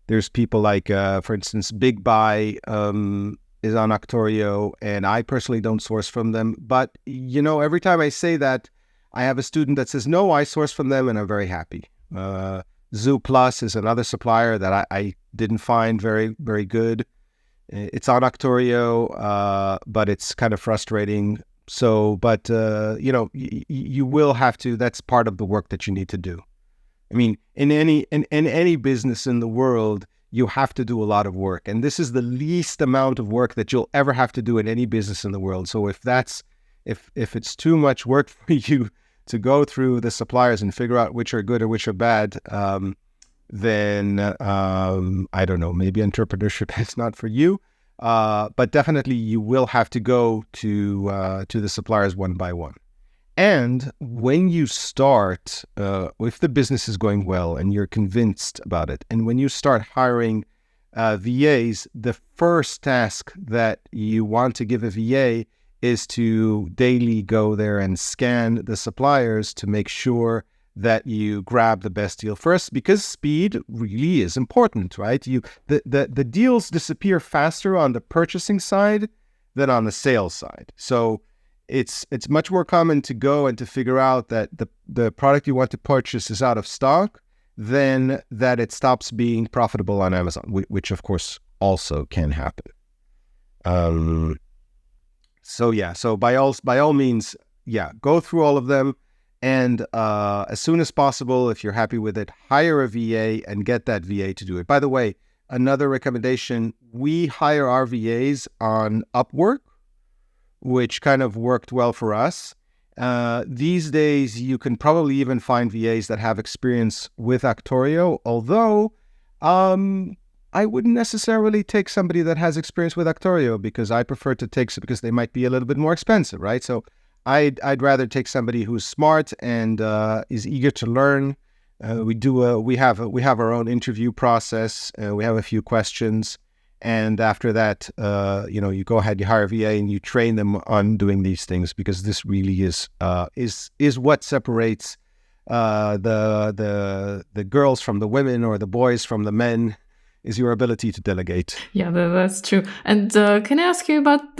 There's people like, for instance, Big Buy is on Actorio, and I personally don't source from them. But, every time I say that, I have a student that says, no, I source from them, and I'm very happy. Zoo Plus is another supplier that I didn't find very, very good. It's on Actorio, but it's kind of frustrating. So, but, you will have to, that's part of the work that you need to do. I mean, in any business in the world, you have to do a lot of work, and this is the least amount of work that you'll ever have to do in any business in the world. So if it's too much work for you to go through the suppliers and figure out which are good or which are bad, then I don't know, maybe entrepreneurship is not for you. But definitely you will have to go to the suppliers one by one. And when you start, if the business is going well and you're convinced about it, and when you start hiring VAs, the first task that you want to give a VA is to daily go there and scan the suppliers to make sure that you grab the best deal first, because speed really is important, right? The deals disappear faster on the purchasing side than on the sales side. So it's much more common to go and to figure out that the product you want to purchase is out of stock than that it stops being profitable on Amazon, which of course also can happen. So by all means, go through all of them And as soon as possible, if you're happy with it, hire a VA and get that VA to do it. By the way, another recommendation, we hire our VAs on Upwork, which kind of worked well for us. These days, you can probably even find VAs that have experience with Actorio, although I wouldn't necessarily take somebody that has experience with Actorio because I prefer to take some because they might be a little bit more expensive, right? So I'd rather take somebody who's smart and is eager to learn. We have our own interview process. We have a few questions, and after that, you go ahead, you hire a VA, and you train them on doing these things because this really is what separates the girls from the women or the boys from the men. Is your ability to delegate. Yeah, that's true. And can I ask you about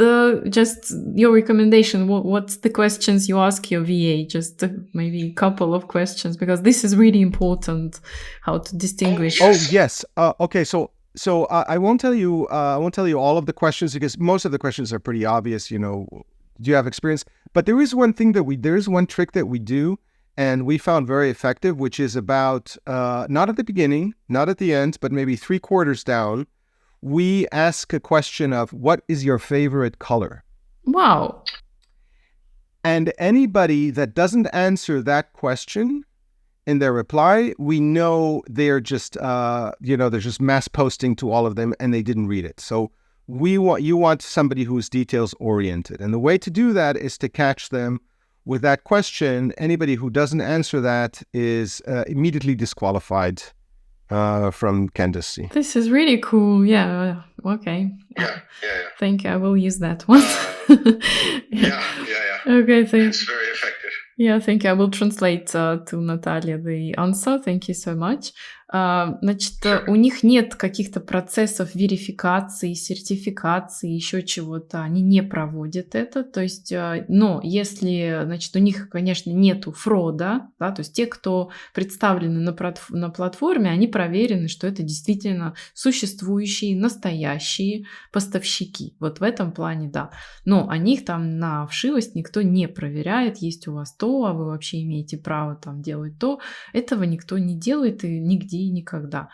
just your recommendation? What's the questions you ask your VA? Just maybe a couple of questions, because this is really important, how to distinguish. Oh, yes. Okay, so I won't tell you all of the questions because most of the questions are pretty obvious. Do you have experience? But there is one trick that we do, and we found very effective, which is about, not at the beginning, not at the end, but maybe 3/4 down, we ask a question of, what is your favorite color? Wow. And anybody that doesn't answer that question in their reply, we know they're just, they're just mass posting to all of them and they didn't read it. So you want somebody who's details oriented. And the way to do that is to catch them with that question. Anybody who doesn't answer that is immediately disqualified from candidacy. This is really cool. Yeah. Okay. Yeah. Thank you. I will use that one. Yeah. Okay. It's very effective. Yeah, thank you. I will translate to Natalia the answer. Thank you so much. Значит, у них нет каких-то процессов верификации, сертификации, еще чего-то. Они не проводят это. То есть, но если, значит, у них, конечно, нету фрода, да, то есть те, кто представлены на платформе, они проверены, что это действительно существующие, настоящие поставщики. Вот в этом плане, да. Но о них там на вшивость никто не проверяет. Есть у вас то, а вы вообще имеете право там делать то. Этого никто не делает и нигде и никогда.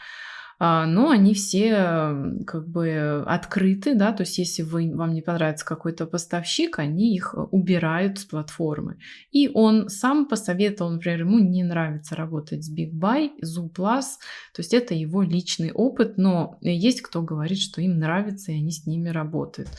Но они все как бы открыты, да, то есть если вам не понравится какой-то поставщик, они их убирают с платформы. И он сам посоветовал, например, ему не нравится работать с Big Buy, Zooplus, то есть это его личный опыт, но есть кто говорит, что им нравится, и они с ними работают.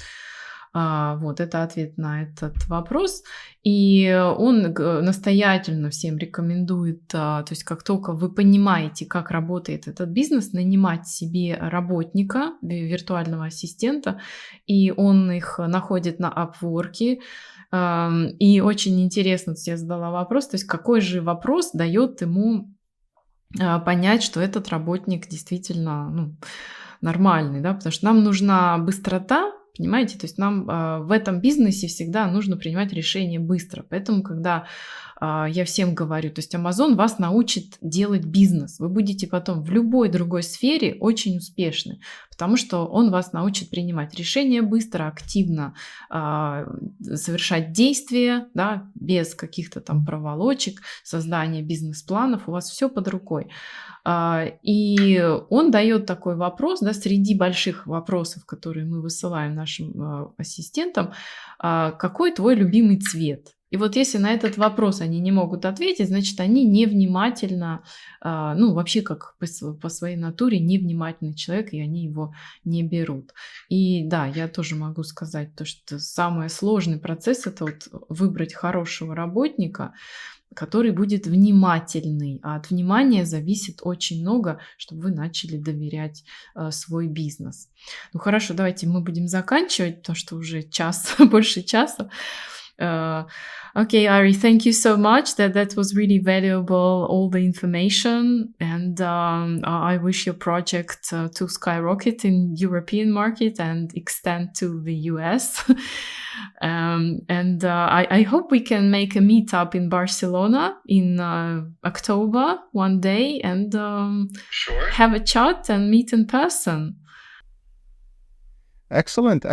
Вот, это ответ на этот вопрос. И он настоятельно всем рекомендует, то есть как только вы понимаете, как работает этот бизнес, нанимать себе работника, виртуального ассистента, и он их находит на Upwork. И очень интересно, то есть я задала вопрос, то есть какой же вопрос дает ему понять, что этот работник действительно нормальный, да, потому что нам нужна быстрота. Понимаете, то есть нам в этом бизнесе всегда нужно принимать решения быстро. Поэтому, когда я всем говорю, то есть Амазон вас научит делать бизнес. Вы будете потом в любой другой сфере очень успешны, потому что он вас научит принимать решения быстро, активно совершать действия, да, без каких-то там проволочек, создания бизнес-планов. У вас все под рукой. И он дает такой вопрос, да, среди больших вопросов, которые мы высылаем нашим ассистентам, какой твой любимый цвет? И вот если на этот вопрос они не могут ответить, значит, они невнимательно, вообще как по своей натуре невнимательный человек, и они его не берут. И да, я тоже могу сказать, то, что самый сложный процесс – это вот выбрать хорошего работника, который будет внимательный. А от внимания зависит очень много, чтобы вы начали доверять свой бизнес. Ну хорошо, давайте мы будем заканчивать, потому что уже больше часа. Okay, Ari, thank you so much. That was really valuable, all the information, and I wish your project to skyrocket in European market and extend to the US. I hope we can make a meetup in Barcelona in October one day and Sure. have a chat and meet in person. Excellent.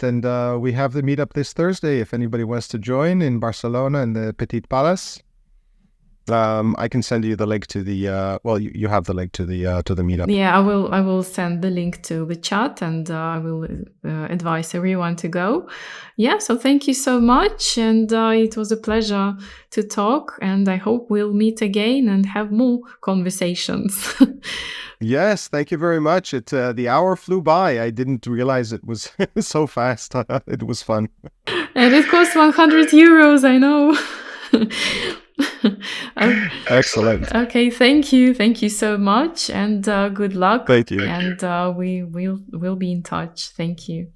And we have the meetup this Thursday if anybody wants to join in Barcelona in the Petit Palace. I can send you the link to the you have the link to the meetup. Yeah, I will send the link to the chat, and I will advise everyone to go. Yeah, so thank you so much, and it was a pleasure to talk, and I hope we'll meet again and have more conversations. Yes, thank you very much. The hour flew by. I didn't realize it was so fast. It was fun. And it costs 100 euros, I know. Excellent. Okay, thank you so much, and good luck. Thank you. And we'll be in touch. Thank you.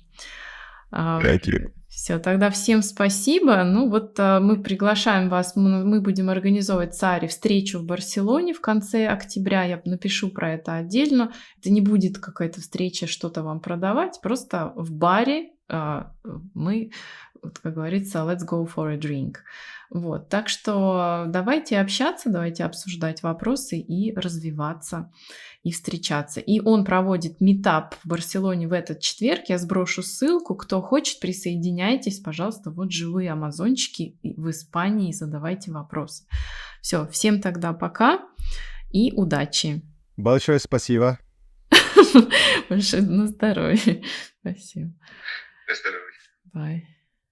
Thank you. Все, тогда всем спасибо. Ну вот мы приглашаем вас, мы будем организовывать с Ари встречу в Барселоне в конце октября. Я напишу про это отдельно. Это не будет какая-то встреча, что-то вам продавать, просто в баре мы, как говорится, let's go for a drink. Вот, так что давайте общаться, давайте обсуждать вопросы и развиваться, и встречаться. И он проводит митап в Барселоне в этот четверг. Я сброшу ссылку. Кто хочет, присоединяйтесь, пожалуйста. Вот живые амазончики в Испании, задавайте вопросы. Все, всем тогда пока и удачи. Большое спасибо. Большое на здоровье. Спасибо. На здоровье. Bye.